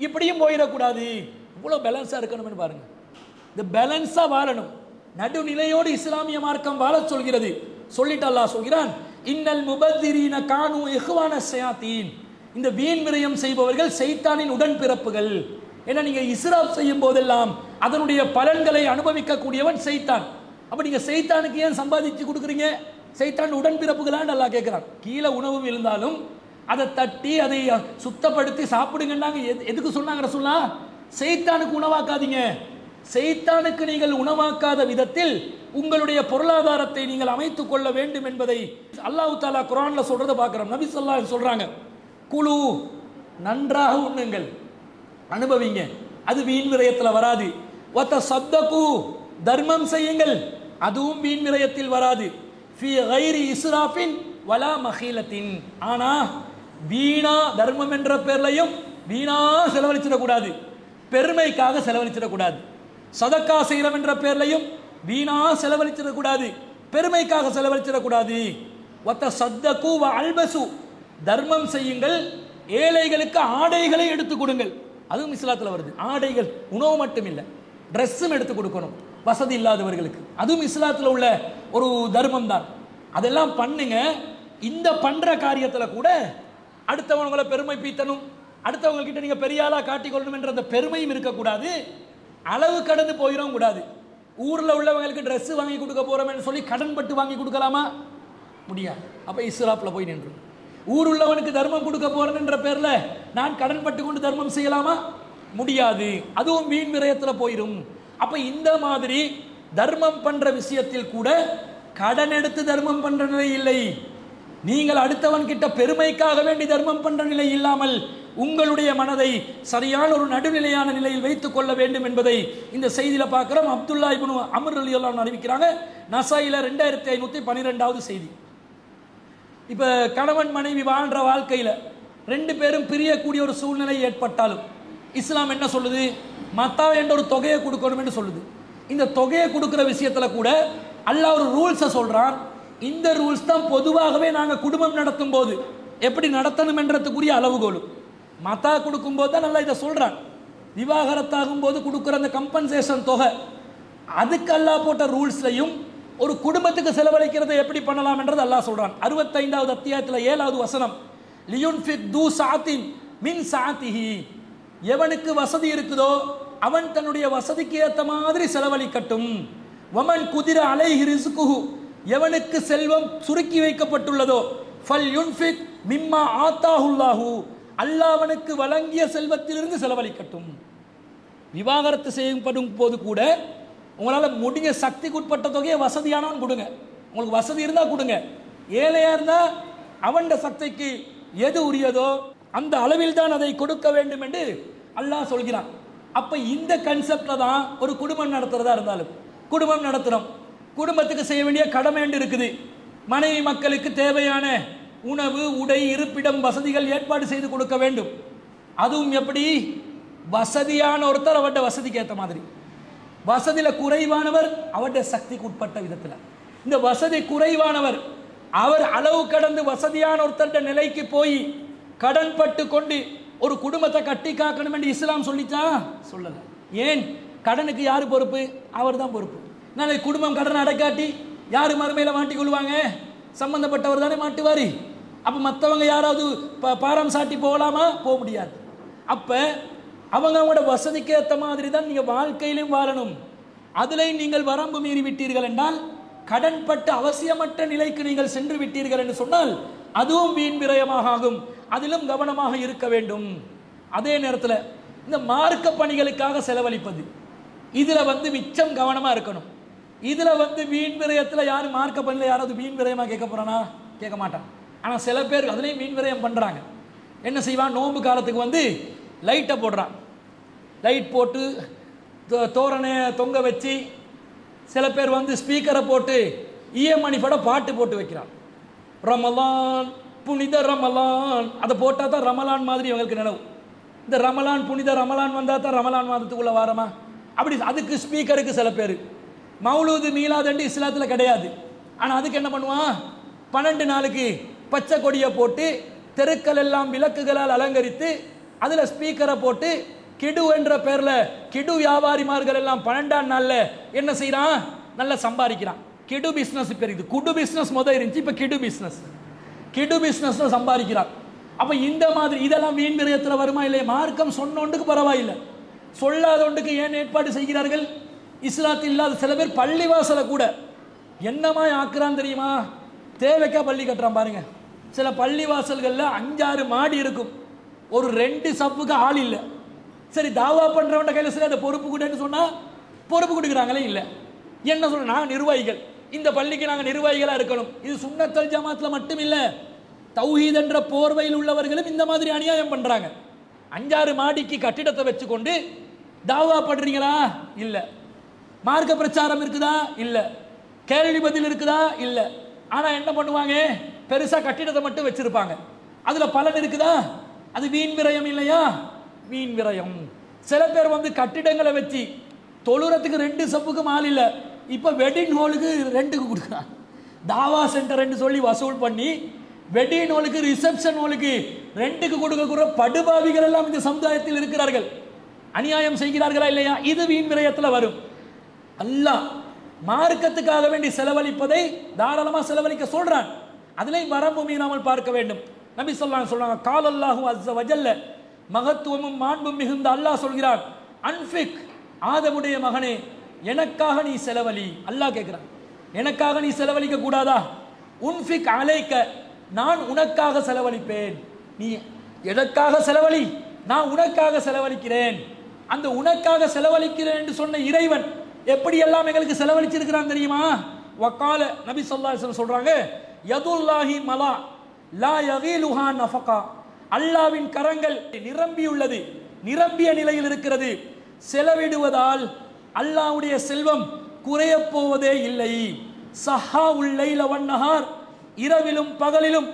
இப்படியும் போயிடக்கூடாது. இவ்வளவு பேலன்ஸா இருக்கணும்னு பாருங்க. இந்த பேலன்ஸா வாழணும், நடுநிலையோடு இஸ்லாமிய மார்க்கம் வாழ சொல்கிறது. சொல்லிட்டு அல்லாஹ் சொல்கிறான், இன்னல் முபத்திரீன கானு இஹ்வான ஷயாத்தீன், இந்த வீண் விரயம் செய்பவர்கள் சைத்தானின் உடன்பிறப்புகள். ஏன்னா நீங்க இஸ்ராப் செய்யும் போதெல்லாம் அதனுடைய பலன்களை அனுபவிக்க கூடியவன் சைத்தான். அப்ப நீங்க சைத்தானுக்கு ஏன் சம்பாதிச்சு கொடுக்குறீங்க? சைத்தான் உடன்பிறப்புகளான்னு அல்லாஹ் கேட்கிறான். கீழே உணவு இருந்தாலும் அதை தட்டி அதை சுத்தப்படுத்தி சாப்பிடுங்கன்னாங்க. எதுக்கு சொன்னாங்க ரசூலா? சைத்தானுக்கு உணவாக்காதீங்க. சைத்தானுக்கு நீங்கள் உணவாக்காத விதத்தில் உங்களுடைய பொருளாதாரத்தை நீங்கள் அமைத்துக் கொள்ள வேண்டும் என்பதை அல்லாஹ் தஆலா குர்ஆன்ல சொல்றதை பார்க்கிறோம். நபி ஸல்லல்லாஹு அலைஹி சொல்றாங்க, குலு, நன்றாக உண்ணுங்கள், அனுபவிங்க, அது வீண் விரயத்தில் வராது. வதஸத்தகு, தர்மம் செய்யுங்கள், அதுவும் வீண் விரயத்தில் வராது. ஃபீ கைரி இஸ்ராஃபின் வலா மஹீலத்தின், ஆனா வீணா தர்மம் என்ற பேர்லையும் வீணா செலவழிச்சிடக்கூடாது, பெருமைக்காக செலவழிச்சிடக்கூடாது. சதக்கா செய்யறோம் என்ற பேர்லையும் வீணா செலவழிச்சிடக்கூடாது, பெருமைக்காக செலவழிச்சிடக்கூடாது. வதஸத்தகு வ அல்பசு, தர்மம் செய்யுங்கள், ஏழைகளுக்கு ஆடைகளை எடுத்து கொடுங்கள். அதுவும் இஸ்லாத்தில் வருது. ஆடைகள், உணவு மட்டும் இல்லை, ட்ரெஸ்ஸும் எடுத்து கொடுக்கணும். வசதி இல்லாதவர்களுக்கு. அதுவும் இஸ்லாத்தில் உள்ள ஒரு தர்மம் தான். அதெல்லாம் பண்ணுங்க. இந்த பண்ற காரியத்தில் கூட அடுத்தவங்களை பெருமை பீத்தணும், அடுத்தவங்க கிட்ட நீங்க பெரிய ஆளா காட்டிக்கொள்ளணும் என்ற அந்த பெருமையும் இருக்கக்கூடாது. அளவு கடந்து போயிடவும் கூடாது. ஊரில் உள்ளவங்களுக்கு ட்ரெஸ் வாங்கி கொடுக்க போறோம்னு சொல்லி கடன் பட்டு வாங்கி கொடுக்கலாமா? முடியாது. அப்ப இஸ்ராப்ல போய் நின்று. ஊர் உள்ளவனுக்கு தர்மம் கொடுக்க போறேன்ற பேர்ல நான் கடன் பட்டு கொண்டு தர்மம் செய்யலாமா? முடியாது. அதுவும் வீண் விரயத்தில் போயிடும். அப்ப இந்த மாதிரி தர்மம் பண்ற விஷயத்தில் கூட கடன் எடுத்து தர்மம் பண்ற நிலை இல்லை. நீங்கள் அடுத்தவன் கிட்ட பெருமைக்காக வேண்டி தர்மம் பண்ற நிலை இல்லாமல் உங்களுடைய மனதை சரியான ஒரு நடுநிலையான நிலையில் வைத்துக் கொள்ள வேண்டும் என்பதை இந்த செய்தியில பார்க்கிறோம். அப்துல்லா இப்னு அம்ர் ரலியல்லாஹு அன்ஹு அறிவிக்கிறாங்க, நசாயில 2512வது செய்தி. இப்ப கணவன் மனைவி வாழ்ற வாழ்க்கையில ரெண்டு பேரும் பிரியக்கூடிய ஒரு சூழ்நிலை ஏற்பட்டாலும் இஸ்லாம் என்ன சொல்லுது? மத்தா என்ற ஒரு தொகையை கொடுக்கணும் என்று சொல்லுது. இந்த தொகையை கொடுக்கிற விஷயத்துல கூட அல்லாஹ் ஒரு ரூல்ஸை சொல்றான். இந்த ரூல்ஸ் தான் பொதுவாகவே நாங்கள் குடும்பம் நடத்தும் போது எப்படி நடத்தணும் என்றதுக்குரிய அளவுகோல். மத்தா கொடுக்கும் போது தான் நல்லா இதை சொல்றான். விவாகரத்தாகும் போது கொடுக்குற அந்த கம்பன்சேஷன் தொகை, அதுக்கு அல்லாஹ் போட்ட ரூல்ஸ்லையும் ஒரு குடும்பத்துக்கு செலவழிக்கிறதை எப்படி பண்ணலாம் என்றது அல்லாஹ் சொல்றான். 65வது அத்தியாயத்தில் 7வது வசனம், லியுன்ஃபிக் து சாத்தின் மின் சாத்திஹி, எவனுக்கு வசதி இருக்குதோ அவன் தன்னுடைய வசதிக்கு ஏற்ற மாதிரி செலவழிக்கட்டும். வமன் குதிர அலைஹி ரிஸ்குஹு, எவனுக்கு செல்வம் சுருக்கி வைக்கப்பட்டுள்ளதோ ஃபல் யுன்ஃபிக் மிம்மா ஆத்தாஹுல்லாஹு, அல்லாஹ் அவனுக்கு வழங்கிய செல்வத்திலிருந்து செலவழிக்கட்டும். விவாகரத்து செய்யப்படும் போது கூட உங்களால் முடிஞ்ச சக்திக்கு உட்பட்ட தொகையை வசதியானவன் கொடுங்க. உங்களுக்கு வசதி இருந்தால் கொடுங்க. ஏழையா இருந்தால் அவன் சக்திக்கு எது உரியதோ அந்த அளவில் தான் அதை கொடுக்க வேண்டும் என்று அல்லாஹ் சொல்கிறான். அப்ப இந்த கன்செப்ட்ல தான் ஒரு குடும்பம் நடத்துறதா இருந்தாலும் குடும்பம் நடத்துறோம், குடும்பத்துக்கு செய்ய வேண்டிய கடமை இருக்குது. மனைவி மக்களுக்கு தேவையான உணவு, உடை, இருப்பிடம், வசதிகள் ஏற்பாடு செய்து கொடுக்க வேண்டும். அதுவும் எப்படி? வசதியான ஒருத்தர் அவருடைய வசதிக்கு ஏற்ற மாதிரி, வசதியில குறைவானவர் அவருடைய சக்திக்கு உட்பட்ட விதத்தில். இந்த வசதி குறைவானவர் அவர் அளவு கடந்து வசதியான ஒருத்தருடைய நிலைக்கு போய் கடன் பட்டு கொண்டு ஒரு குடும்பத்தை கட்டி காக்கணும் என்று இஸ்லாம் சொல்லிச்சா? சொல்லல. ஏன்? கடனுக்கு யாரு பொறுப்பு? அவர் தான் பொறுப்பு. நாளை குடும்பம் கடன் அடைக்காட்டி யாரு மறுமையில மாட்டி கொள்வாங்க? சம்பந்தப்பட்டவர் தானே மாட்டுவாரி. அப்ப மற்றவங்க யாராவது பாரம் சாட்டி போகலாமா? போக முடியாது. அப்ப அவங்களோட வசதிக்கு ஏற்ற மாதிரி தான் நீங்க வாழ்க்கையிலும் வாழணும். அதுலேயும் நீங்கள் வரம்பு மீறி விட்டீர்கள் என்றால், கடன்பட்ட அவசியமற்ற நிலைக்கு நீங்கள் சென்று விட்டீர்கள் என்று சொன்னால் அதுவும் வீண் விரயமாக ஆகும். அதிலும் கவனமாக இருக்க வேண்டும். அதே நேரத்தில் இந்த மார்க்க பணிகளுக்காக செலவழிப்பது, இதுல மிச்சம் கவனமா இருக்கணும். இதுல வீண் விரயத்தில் யாரு மார்க்க பணியில் யாராவது வீண் விரயமா கேட்க போறானா? கேட்க மாட்டான். ஆனா சில பேர் அதுலேயும் வீண் விரயம் பண்றாங்க. என்ன செய்வான்? நோன்பு காலத்துக்கு லைட்டை போடுறான். லைட் போட்டு தோரணை தொங்க வச்சு, சில பேர் ஸ்பீக்கரை போட்டு இஎம்ஐ பட பாட்டு போட்டு வைக்கிறான். ரமலான் புனித ரமலான், அதை போட்டால் தான் ரமலான் மாதிரி இவங்களுக்கு நினைவு. இந்த ரமலான் புனித ரமலான் வந்தால் தான் ரமலான் மாதத்துக்குள்ள வாரமா? அப்படி அதுக்கு ஸ்பீக்கருக்கு சில பேர் மௌலூது மீலாதண்டு இஸ்லாத்தில் கிடையாது. ஆனால் அதுக்கு என்ன பண்ணுவான்? 12 நாளுக்கு பச்சை கொடியை போட்டு தெருக்கள் எல்லாம் விளக்குகளால் அலங்கரித்து அதில் ஸ்பீக்கரை போட்டு கிடு என்ற பேரில் கிடு வியாபாரிமார்கள் எல்லாம் 12ஆம் நாளில் என்ன செய்கிறான்? நல்லா சம்பாதிக்கிறான். கிடு பிஸ்னஸ் பேர். இது குடு பிஸ்னஸ் முதல் இருந்துச்சு, இப்போ கிடு பிஸ்னஸ். கிடு பிஸ்னஸ்ல சம்பாதிக்கிறார். அப்ப இந்த மாதிரி இதெல்லாம் வீண் விரயத்தில் வருமா இல்லையா? மார்க்கம் சொன்னோண்டுக்கு பரவாயில்லை, சொல்லாத ஒன்றுக்கு ஏன் ஏற்பாடு செய்கிறார்கள்? இஸ்லாத்தில் இல்லாத சில பேர் பள்ளிவாசலை கூட என்னமா ஆக்குறான் தெரியுமா? தேவைக்கா பள்ளி கட்டுறான் பாருங்க. சில பள்ளிவாசல்கள்ல 5-6 மாடி இருக்கும், ஒரு 2 சப்புக்கு ஆள் இல்லை. சரி, தாவா பண்றவன் கையில் சரி அதை பொறுப்பு கூடன்னு சொன்னா பொறுப்பு கொடுக்குறாங்களே இல்லை. என்ன சொல்ற? நாங்கள் நிர்வாகிகள், இந்த பள்ளிக்கு நாங்கள் நிர்வாகிகளாக இருக்கணும். இது சுன்னத்தல் ஜமாத்தில் மட்டும் இல்லை, தௌஹீத் என்ற போர்வையில் உள்ளவர்களும் இந்த மாதிரி அநியாயம் பண்றாங்க. 5-6 மாடிக்கு கட்டிடத்தை வச்சுக்கொண்டு தாவா பண்றீங்களா? இல்லை. மார்க்க பிரச்சாரம் இருக்குதா? இல்லை. கேள்வி பதில் இருக்குதா? இல்லை. ஆனா என்ன பண்ணுவாங்க? பெருசா கட்டிடத்தை மட்டும் வச்சிருப்பாங்க. அதுல பலன் இருக்குதா? அது வீண் விரயம் இல்லையா? வீண் விரயம். சில பேர் கட்டிடங்களை வச்சு தொழுறதுக்கு 2 சப்புக்கு மால் இல்லை, இப்ப வெட்டிங் ஹாலுக்கு ரெண்டுக்கு கொடுக்குறான். தாவா சென்டர் சொல்லி வசூல் பண்ணி வெட்டிங் ஹாலுக்கு, ரிசப்ஷன் ஹாலுக்கு ரெண்டுக்கு கொடுக்கக்கூடிய படுபாவிகள் எல்லாம் இந்த சமுதாயத்தில் இருக்கிறார்கள். அநியாயம் செய்கிறார்களா இல்லையா? இது வீண் விரயத்தில் வரும். அல்லாஹ் மார்க்கத்துக்காக வேண்டி செலவழிப்பதை தாராளமாக செலவழிக்க சொல்றான். அதிலையும் வரம்பு மீறாமல் பார்க்க வேண்டும். நபி ஸல்லல்லாஹு அலைஹி சொல்றாங்க, கால் அல்லாஹு அஸ்ஸ வஜல்ல, மகத்துவமும் மாண்பும் மிகுந்த அல்லாஹ் சொல்கிறான், அன்ஃபிக், ஆதமுடைய மகனே எனக்காக நீ செலவழி. அல்லாஹ் கேட்கிறான், எனக்காக நீ செலவழிக்க கூடாதா? உன்ஃபிக் அலைக்க, நான் உனக்காக செலவழிப்பேன். நீ எனக்காக செலவழி, நான் உனக்காக செலவழிக்கிறேன். அந்த உனக்காக செலவழிக்கிறேன் என்று சொன்ன இறைவன் எப்படி எல்லாம் எங்களுக்கு செலவழிச்சிருக்கிறான் தெரியுமா? வக்கால, நபி ஸல்லல்லாஹு அலைஹி வஸல்லம் சொல்றாங்க, யதுல்லாஹி மலா லா யகீலுஹா நஃபகா, அல்லாஹ்வின் கரங்கள் நிரம்பியுள்ளது, நிரம்பிய நிலையில் இருக்கிறது. செலவிடுவதால் அல்லாஹ்வுடைய செல்வம் குறைய போவதே இல்லை. சஹா உல் லைல வன் நஹார், இரவிலும் பகலிலும்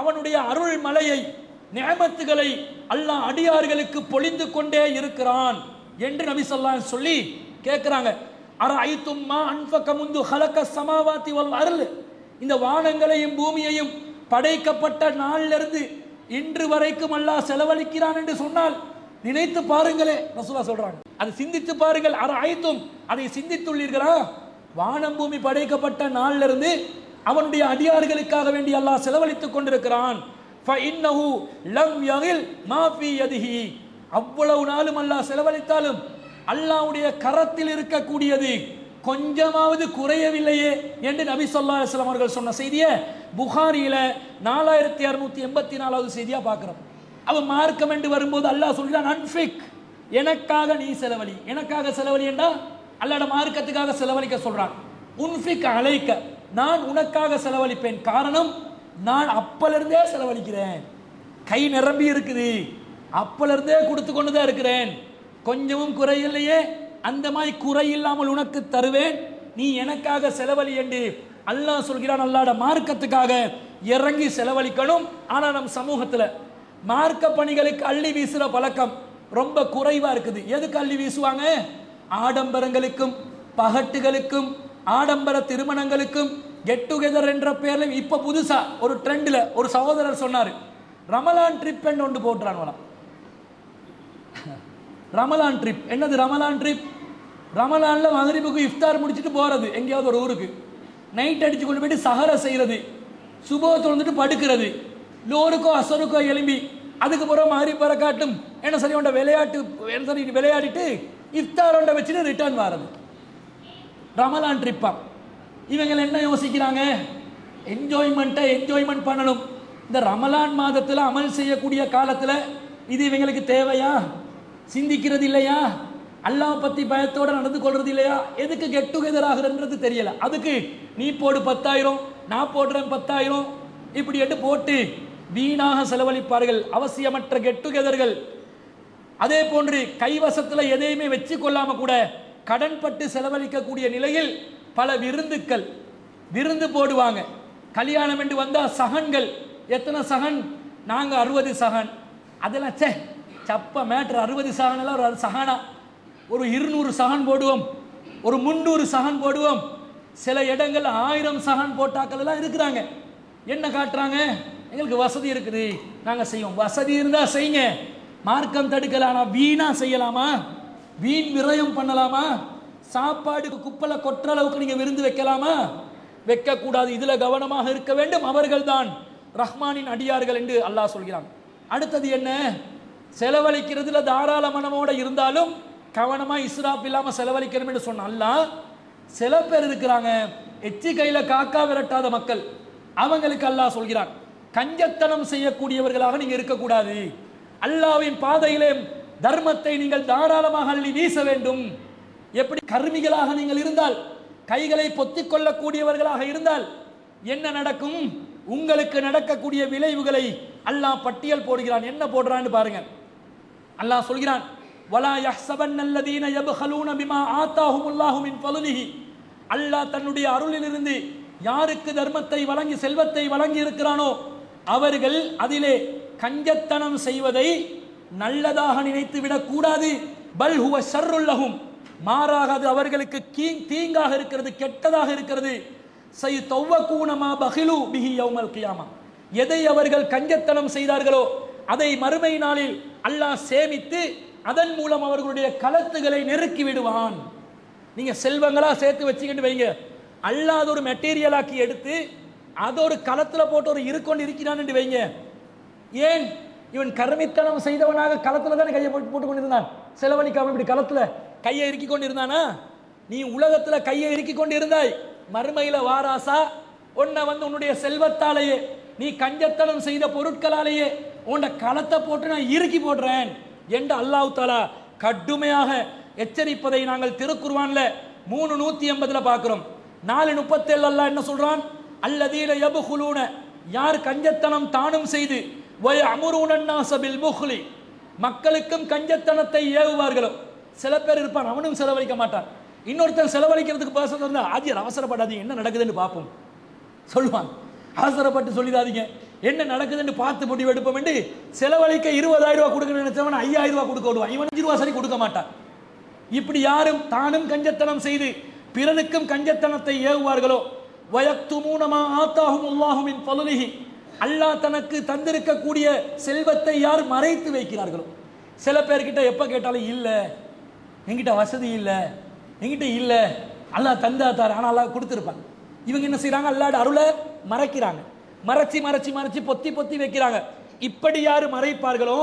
அவனுடைய அருள் மலையை, நிஅமத்துகளை அல்லாஹ் அடியார்களுக்கு பொழிந்து கொண்டே இருக்கிறான் என்று நபி ஸல்லல்லாஹு அலைஹி சொல்லி கேட்கிறாங்க. அரஐத்தும் மா அன்ஃபக முந்து ஹலக ஸமாவாதி வல் அர்ல், இந்த வானங்களையும் பூமியையும் படைக்கப்பட்ட நாளிலிருந்து இன்று வரைக்கும் அல்லாஹ் செலவழிக்கிறான் என்று சொன்னால் நினைத்து பாருங்களே, ரசூலுல்லாஹ் சொல்றாங்க. அதை சிந்தித்து பாருங்கள். அரஐத்தும், அதை சிந்தித்துள்ளீர்களா? வானம் பூமி படைக்கப்பட்ட நாளிலிருந்து அவனுடைய அடியார்களுக்காக வேண்டி அல்லாஹ் செலவழித்துக் கொண்டிருக்கிறான். ஃபஇன்னஹு லம் யகில் மா ஃபீ யதிஹி, அவ்வளவு நாளும் அல்லாஹ் செலவழித்தாலும் அல்லாஹ்வுடைய கரத்தில் இருக்கக்கூடியது கொஞ்சமாவது குறையவில்லையே என்று நபி ஸல்லல்லாஹு அலைஹி வஸல்லம் அவர்கள் சொன்ன செய்தியை புகாரியில 4684வது செய்தியா பார்க்கிறோம். அவன் மார்க்கம் என்று வரும்போது அல்லாஹ் சொல்கிறான், அன்ஃபிக், எனக்காக நீ செலவழி. எனக்காக செலவழி என்றா அல்லாஹ்வுடைய மார்க்கத்துக்காக செலவழிக்க சொல்றான். உன்ஃபிக் அலைக்க, நான் உனக்காக செலவழிப்பேன். காரணம், நான் அப்பலிருந்தே செலவழிக்கிறேன், கை நிரம்பி இருக்குது, அப்பலிருந்தே கொடுத்து கொண்டு தான் இருக்கிறேன், கொஞ்சமும் குறையில்லையே, அந்த மாதிரி குறை இல்லாமல் உனக்கு தருவேன், நீ எனக்காக செலவழி என்று அல்லாஹ் சொல்கிறான். அல்லாஹ்வுடைய மார்க்கத்துக்காக இறங்கி செலவழிக்கணும். ஆனால் நம் சமூகத்தில் மார்க்க பணிகளுக்கு அள்ளி வீசுற பழக்கம் ரொம்ப குறைவா இருக்குது. எதுக்கு அள்ளி வீசுவாங்க? ஆடம்பரங்களுக்கும் பகட்டுகளுக்கும் ஆடம்பர திருமணங்களுக்கும் கெட் டுகெதர் என்ற பேர்ல இப்ப புதுசா ஒரு ட்ரெண்ட்ல ஒரு சகோதரர் சொன்னாரு, ரமலான் ட்ரிப் என்று ஒன்று போட்டுறான். ரமலான் ட்ரிப் என்னது? ரமலான் ட்ரிப் ரமலான்ல மகரிபுக்கு இஃப்தார் முடிச்சுட்டு போறது எங்கேயாவது ஒரு ஊருக்கு, நைட் அடிச்சு கொண்டு போயிட்டு சஹர செய்யறது, சுபோ தொழுந்துட்டு படுக்கிறது, லோருக்கோ அசருக்கோ எழும்பி அதுக்கு பிறகு மகரிப் வர காட்டும் என்ன சரி உண்ட விளையாட்டு என்ன சரி விளையாடிட்டு இஃப்தார் ஒன்றை வச்சுட்டு ரிட்டர்ன் வாரது. ரமலான் ட்ரிப்பா? இவங்க என்ன யோசிக்கிறாங்க? என்ஜாய்மெண்ட் பண்ணணும். இந்த ரமலான் மாதத்தில் அமல் செய்யக்கூடிய காலத்தில் இது இவங்களுக்கு தேவையா? சிந்திக்கிறது இல்லையா? அல்லாஹ் பத்தி பயத்தோடு நடந்து கொள்றது இல்லையா? எதுக்கு கெட் டுகெதர் ஆகுறன்றது தெரியல. அதுக்கு நீ போடு 10,000, நான் போடுறேன் 10,000, இப்படி எட்டு போட்டு வீணாக செலவழிப்பார்கள். அவசியமற்ற கெட் டுகெதர்கள். அதே போன்று கைவசத்தில் எதையுமே வச்சு கொள்ளாம கூட கடன்பட்டு செலவழிக்கக்கூடிய நிலையில் பல விருந்துக்கள், விருந்து போடுவாங்க. கல்யாணம் என்று வந்தா சகன்கள், எத்தனை சகன்? நாங்க 60 சகன். அதெல்லாம் சப்ப மேட்ரு. 60 சகன் எல்லாம் ஒரு சகனா, ஒரு 200 சகன் போடுவோம், ஒரு 300 சகன் போடுவோம். சில இடங்கள் 1000 சகன் போட்டாக்கள் எல்லாம் இருக்கிறாங்க. என்ன காட்டுறாங்க? எங்களுக்கு வசதி இருக்குது, நாங்க செய்வோம். வசதி இருந்தா செய்யுங்க, மார்க்கம் தடுக்கலாமா? வீணா செய்யலாமா? வீண் விரயம் பண்ணலாமா? சாப்பாடு குப்பலை கொற்ற அளவுக்கு நீங்க விருந்து வைக்கலாமா? வைக்க கூடாது. இதுல கவனமாக இருக்க வேண்டும். அவர்கள் தான் ரஹ்மானின் அடியார்கள் என்று அல்லாஹ் சொல்கிறான். அடுத்தது என்ன? செலவழிக்கிறதுல தாராள மனமோட இருந்தாலும் கவனமா இஸ்ராப் இல்லாம செலவழிக்கணும் என்று சொன்ன அல்லாஹ், சில பேர் இருக்கிறாங்க எச்சி கையில காக்கா விரட்டாத மக்கள், அவங்களுக்கு அல்லாஹ் சொல்கிறான், கஞ்சத்தனம் செய்யக்கூடியவர்களாக நீங்க இருக்கக்கூடாது. அல்லாஹ்வின் பாதையிலே தர்மத்தை நீங்கள் தாராளமாக அள்ளி வீச வேண்டும். எப்படி கர்மிகளாக நீங்கள் இருந்தால், கைகளை பொத்திக் கொள்ளக்கூடியவர்களாக இருந்தால் என்ன நடக்கும்? உங்களுக்கு நடக்கக்கூடிய விளைவுகளை அல்லாஹ் பட்டியல் போடுகிறான். என்ன போடுறான்னு பாருங்க. அல்லாஹ் சொல்கிறான், வலா யஹ்ஸபன்னல்லதீன யப்ஹலூன பிமா ஆதாஹுமுல்லாஹு மின் ஃபضலிஹி, அல்லாஹ் தன்னுடைய அருளிலிருந்து யாருக்கு தர்மத்தை வழங்கி செல்வத்தை வழங்கி இருக்கிறானோ அவர்கள் அதிலே கஞ்சத்தனம் செய்வதை நல்லதாக நினைத்து விடக்கூடாது. பல் ஹுவ ஷர்ருல் லஹும், மாறாக அது அவர்களுக்கு தீங்காக இருக்கிறது, கெட்டதாக இருக்கிறது. சயதவ்வகூன மா பகிலு பிஹி யௌமல் கியாமா, எதை அவர்கள் கஞ்சத்தனம் செய்தார்களோ அதை மறுமை நாளில் அல்லாஹ் சேமித்து அதன் மூலம் அவர்களுடைய களத்துகளை நெருக்கி விடுவான். நீங்க செல்வங்களா சேர்த்து வச்சுக்கிட்டு வைங்க. அல்லாத ஒரு மெட்டீரியலாக்கி எடுத்து அதை ஒரு களத்துல போட்டு ஒரு இருக்கொண்டு இருக்கிறான்னு வைங்க. ஏன்? இவன் கருமித்தனம் செய்தவனாக களத்துல தானே கையை போட்டு கொண்டிருந்தான். செலவழிக்காம இப்படி களத்துல கையை இறுக்கி கொண்டு இருந்தானா? நீ உலகத்துல கையை இறுக்கி கொண்டு இருந்தாய், மறுமையில வாராசா உன்னை வந்து உன்னுடைய செல்வத்தாலேயே நீ கஞ்சத்தனம் செய்த பொருட்களாலேயே உன்னை களத்தை போட்டு நான் இறுக்கி போடுறேன் என்று அல்லாஹ் தஆலா கடுமையாக எச்சரிப்பதை நாங்கள் திருக்குர்ஆன்ல 3:180 பார்க்கிறோம். 4:37 அல்லாஹ் என்ன சொல்றான்? அல்லதீன யப்குலூன, யார் கஞ்சத்தனம் தானும் செய்து வயஅமுரூன அன்னாஸ பில் புக்லி, மக்களுக்கும் கஞ்சத்தனத்தை ஏவுவார்களோ. சில பேர் இருப்பான், அவனும் செலவழிக்க மாட்டான். இன்னொருத்தர் செலவழிக்கிறதுக்கு பேசுறது இருந்தா, ஆஜியர் அவசரப்படாதீங்க, என்ன நடக்குதுன்னு பார்ப்போம் சொல்லுவான். அவசரப்பட்டு சொல்லிடாதீங்க, என்ன நடக்குதுன்னு பார்த்து முடிவு எடுப்போம் என்று செலவழிக்க 20,000 ரூபாய் கொடுக்கணும்னு நினைச்சவன் 5,000 ரூபாய் கொடுக்க விடுவான். இவன் 5 ரூபா சரி கொடுக்க மாட்டான். இப்படி யாரும் தானும் கஞ்சத்தனம் செய்து பிறனுக்கும் கஞ்சத்தனத்தை ஏவுவார்களோ, வயக்துமூன மா ஆத்தாஹுமுல்லாஹு மின் ஃபதுலிஹி, அல்லாஹ் தனக்கு தந்திருக்கக்கூடிய செல்வத்தை யார் மறைத்து வைக்கிறார்களோ. சில பேர்கிட்ட எப்ப கேட்டாலும் இல்ல, என்கிட்ட வசதி இல்ல, என்கிட்ட இல்ல, அல்லாஹ் தந்தா தார், ஆனால் அல்லாஹ் கொடுத்துருப்பாங்க. இவங்க என்ன செய்யறாங்க? அல்லாஹ்வோட அருளை மறைக்கிறாங்க, மறைச்சி மறைச்சி மறைச்சி பொத்தி பொத்தி வைக்கிறாங்க. இப்படி யாரு மறைப்பார்களோ,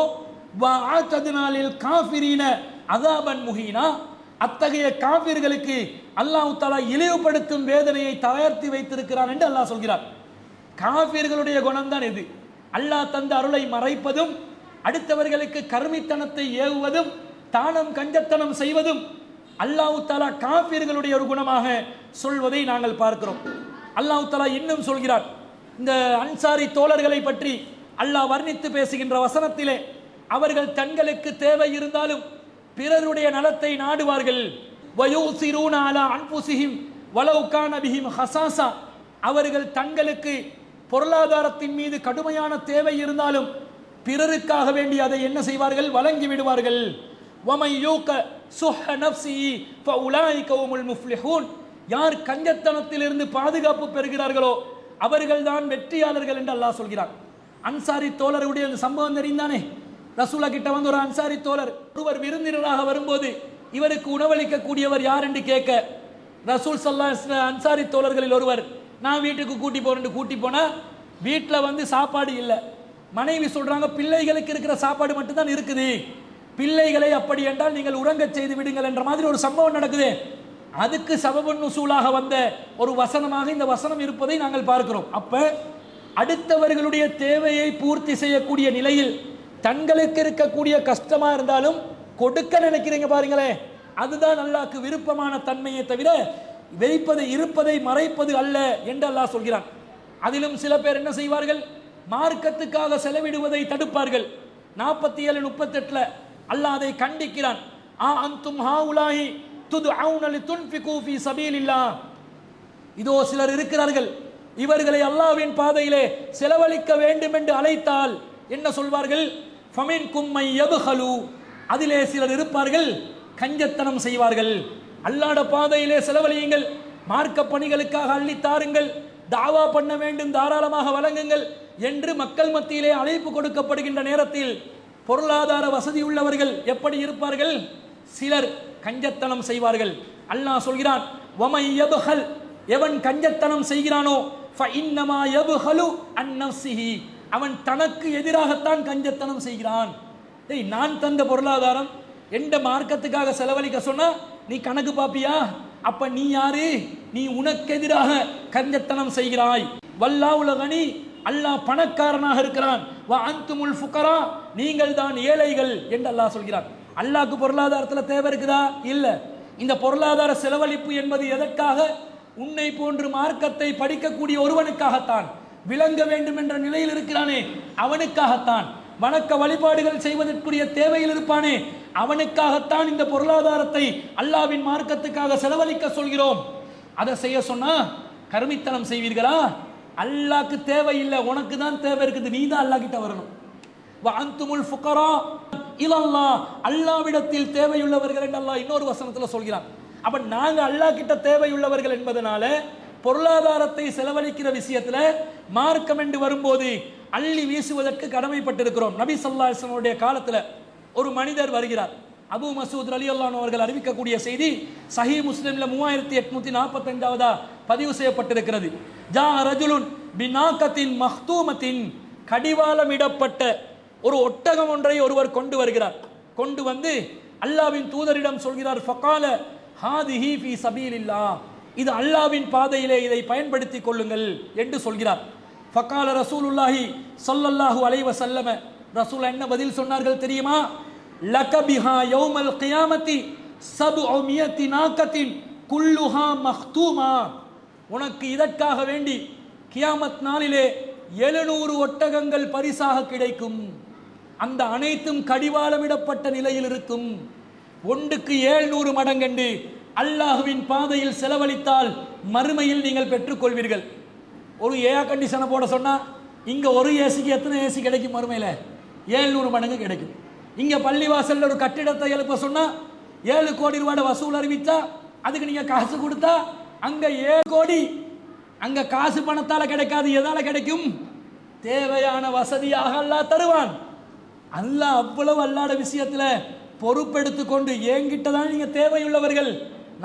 வஅதனாலில் காஃபிரீன அஸாபன் முஹீனா, அத்தகைய காஃபிர்களுக்கு அல்லாஹ் தஆலா இழிவுபடுத்தும் வேதனையை தயாரித்து வைத்திருக்கிறான் என்று அல்லாஹ் சொல்கிறார். காஃபிர்களுடைய குணம் தான் இது. அல்லாஹ் தந்த அருளை மறைப்பதும், அடுத்தவர்களுக்கு கருமித்தனத்தை ஏவுவதும், தானம் கஞ்சத்தனம் செய்வதும் அல்லாஹ் தஆலா காஃபிர்களுடைய ஒரு குணமாக சொல்வதை நாங்கள் பார்க்கிறோம். அல்லாஹ் தஆலா இன்னும் சொல்கிறார். இந்த அன்சாரி தோழர்களை பற்றி அல்லாஹ் வர்ணித்து பேசுகின்ற வசனத்திலே, அவர்கள் தங்களுக்கு தேவை இருந்தாலும் பிறருடைய நலத்தை நாடுவார்கள். வயூசிரூன அலா அன்ஃபுஸிஹிம் வலவ் கான பிஹிம் ஹஸாஸா, அவர்கள் தங்களுக்கு பொருளாதாரத்தின் மீது கடுமையான தேவை இருந்தாலும் பிறருக்காக வேண்டி அதை என்ன செய்வார்கள்? வழங்கி விடுவார்கள். வமை யூக சுஹ நஃப்ஸிஹி ஃபஉலாயிக ஹுமுல் முஃப்லிஹூன், யார் கஞ்சத்தனத்திலிருந்து பாதுகாப்பு பெறுகிறார்களோ அவர்கள்தான் வெற்றியாளர்கள் என்று அல்லாஹ் சொல்கிறார். அன்சாரி தோழருடைய அந்த சம்பவம் தெரிந்தானே, ரசூலா கிட்ட வந்து ஒரு அன்சாரி தோழர் ஒருவர் விருந்தினராக வரும்போது இவருக்கு உணவளிக்க கூடியவர் யார் என்று கேட்க, ரசூல் ஸல்லல்லாஹு அலைஹி வஸல்லம் அன்சாரி தோழர்களில் ஒருவர், நான் வீட்டுக்கு கூட்டி போறேன்னு கூட்டி போனா வீட்டில் வந்து சாப்பாடு இல்லை. மனைவி சொல்றாங்க, பிள்ளைகளுக்கு இருக்கிற சாப்பாடு மட்டும்தான் இருக்குது, பிள்ளைகளை அப்படி என்றால் நீங்கள் உறங்கச் செய்து விடுங்கள் என்ற மாதிரி ஒரு சம்பவம் நடக்குது. அதுக்கு சபபுன் நுசூலாக வந்த ஒரு வசனமாக இந்த வசனம் இருப்பதை நாங்கள் பார்க்கிறோம். அப்ப அடுத்தவர்களுடைய தேவையை பூர்த்தி செய்யக்கூடிய நிலையில் தங்களுக்கு இருக்கக்கூடிய கஷ்டமா இருந்தாலும் கொடுக்க நினைக்கிறீங்க பாருங்களே, அதுதான் அல்லாஹ்க்கு விருப்பமான தன்மையை தவிர வைப்பதை இருப்பதை மறைப்பது அல்ல என்று அல்லாஹ் சொல்கிறான். அதிலும் சில பேர் என்ன செய்வார்கள்? மார்க்கத்துக்காக செலவிடுவதை தடுப்பார்கள். 47-38 அல்லாஹ் அதை கண்டிக்கிறான். ஆ அன்தும் ஹாஉலாஹி துதுஊன லிதுன்ஃபிகு ஃபீ சபீலில்லாஹ், இதோ சிலர் இருக்கிறார்கள், இவர்களை அல்லாஹ்வின் பாதையிலே செலவழிக்க வேண்டும் என்று அழைத்தால் என்ன சொல்வார்கள்? ஃபமின்கும் மை யப்ஹலு, அதிலே சிலர் இருப்பார்கள் கஞ்சத்தனம் செய்வார்கள். அல்லாஹ்வுடைய பாதையிலே செலவழியுங்கள், மார்க்க பணிகளுக்காக அள்ளித்தாருங்கள், தாவா பண்ண வேண்டும், தாராளமாக வழங்குங்கள் என்று மக்கள் மத்தியிலே அழைப்பு கொடுக்கப்படுகின்ற நேரத்தில் பொருளாதார வசதி உள்ளவர்கள் எப்படி இருப்பார்கள்? சிலர் கஞ்சத்தனம் செய்வார்கள். அல்லாஹ் சொல்கிறான், வமை யப்ஹல், எவன் கஞ்சத்தனம் செய்கிறானோ ஃபஇன்னமா யப்ஹலு அன் நஃப்ஸிஹி, அவன் தனக்கு எதிராகத்தான் கஞ்சத்தனம் செய்கிறான். நான் தந்த பொருளாதாரம் எந்த மார்க்கத்துக்காக செலவழிக்க சொன்னா நீ கணக்கு பாப்பியா? அப்ப நீ யாரு? நீ உனக்கு எதிராக கஞ்சத்தனம் செய்கிறாய். வல்லாஹுல் கனி, அல்லாஹ் பணக்காரனாக இருக்கிறான். வ அன்துமுல் ஃபுகரா, நீங்கள் தான் ஏழைகள் என்று அல்லாஹ் சொல்கிறான். அல்லாஹ்க்கு பொருளாதாரத்தில் தேவை இருக்குதா? இல்ல. இந்த பொருளாதார செலவழிப்பு என்பது எதற்காக? உன்னை போன்று மார்க்கத்தை படிக்கக்கூடிய ஒருவனுக்காகத்தான், விளங்க வேண்டும் என்ற நிலையில் இருக்கிறானே அவனுக்காகத்தான், வணக்க வழிபாடுகள் செய்வதற்குரிய தேவையில் இருப்பானே அவனுக்காகத்தான் இந்த பொருளாதாரத்தை அல்லாஹ்வின் மார்க்கத்துக்காக செலவழிக்க சொல்கிறோம். அதை செய்ய சொன்னா கருமித்தனம் செய்வீர்களா? அல்லாஹ்க்கு தேவை இல்லை, உனக்கு தான் தேவை இருக்குது, நீ தான் அல்லாஹ் கிட்ட வரணும். வ அன்துமுல் ஃபுகரா இலல்லாஹ், அல்லாஹ்விடத்தில் தேவையுள்ளவர்கள் என்று அல்லாஹ் இன்னொரு வசனத்தில் சொல்கிறான். அப்ப நாங்க அல்லாஹ் கிட்ட தேவையுள்ளவர்கள் என்பதனால பொருளாதாரத்தை செலவழிக்கிற விஷயத்துல மார்க்கம் என்று வரும்போது அள்ளி வீசுவதற்கு கடமைப்பட்டிருக்கிறோம். நபி ஸல்லல்லாஹு அலைஹி வஸல்லம் காலத்துல ஒரு மனிதர் வருகிறார். அபு மசூத் ரலியல்லாஹு அன்ஹு அவர்கள் அறிவிக்கக்கூடிய செய்தி சஹீஹ் முஸ்லிம்ல 3845 பதிவு செய்யப்பட்டிருக்கிறது. ஜா ரஜுலுன் பினாகத்தின் மஹ்தூமத்தின், கடிவாளமிடப்பட்ட ஒரு ஒட்டகம் ஒன்றை ஒருவர் கொண்டு வருகிறார். கொண்டு வந்து அல்லாஹ்வின் தூதரிடம் சொல்கிறார், ஃபகால ஹாதிஹி ஃபீ சபீலில்லாஹ், இது அல்லாஹ்வின் பாதையிலே இதை பயன்படுத்திக் கொள்ளுங்கள் என்று சொல்கிறார். ஃபகால ரசூலுல்லாஹி ஸல்லல்லாஹு அலைஹி வஸல்லம், ரசூல் என்ன பதில் சொன்னார்கள் தெரியுமா? லகபிஹா யௌமல் கியாமத்தி சப்உமியத்தி நாகத்தின் குல்லுஹா மக்தூமா, உனக்கு இதற்காக வேண்டி கியாமத் நாளிலே 700 ஒட்டகங்கள் பரிசாக கிடைக்கும். அந்த அனைத்தும் கடிவாளமிடப்பட்ட நிலையில் இருக்கும். ஒன்றுக்கு 700 மடங்கென்று அல்லாஹ்வின் பாதையில் செலவழித்தால் மறுமையில் நீங்கள் பெற்றுக்கொள்வீர்கள். ஒரு ஏர் கண்டிஷனை போட சொன்னா இங்க ஒரு ஏசிக்கு எத்தனை ஏசி கிடைக்கும்? மறுமையில் 700 மடங்கு கிடைக்கும். இங்க பள்ளிவாசல்ல ஒரு கட்டிடத்தை எழுப்ப சொன்னா 7 கோடி ரூபாய் வசூல் அறிவித்தா அதுக்கு நீங்க காசு கொடுத்தா அங்க 7 கோடி, அங்க காசு பணத்தால கிடைக்காது. எதால கிடைக்கும்? தேவையான வசதியாக அல்லாஹ் தருவான். அல்லாஹ் அவ்வளவு அல்லாத விஷயத்துல பொறுப்பெடுத்து கொண்டு என்கிட்ட தான் நீங்க தேவையுள்ளவர்கள்,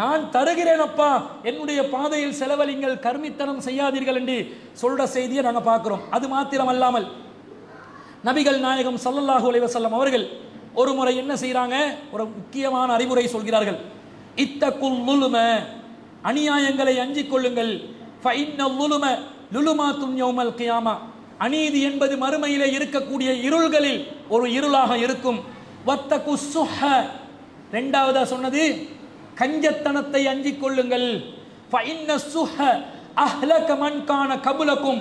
நான் தருகிறேன் அப்பா, என்னுடைய பாதையில் செலவழிங்கள், கர்மித்தனம் செய்யாதீர்கள் என்று சொல்ற செய்தியை நாங்கள் பார்க்கிறோம். அது மாத்திரம் அல்லாமல் நபிகள் நாயகம் ஸல்லல்லாஹு அலைஹி வஸல்லம் அவர்கள் ஒரு முறை என்ன செய்யறாங்க? ஒரு முக்கியமான அறிவுரை சொல்கிறார்கள். இத்தகுல் லுலும, அநியாயங்களை அஞ்சிக் கொள்ளுங்கள். ஃபஇன்னல் லுலும லுலுமாத்துன் யௌமல் கியாமா, அநீதி என்பது மறுமையிலே இருக்கக்கூடிய இருள்களில் ஒரு இருளாக இருக்கும். வத்தகு சுஹ, இரண்டாவதா சொன்னது கஞ்சத்தனத்தை அஞ்சிக் கொள்ளுங்கள். ஃபஇன்ன சுஹ அஹ்லக மன் கான கபுலக்கும்,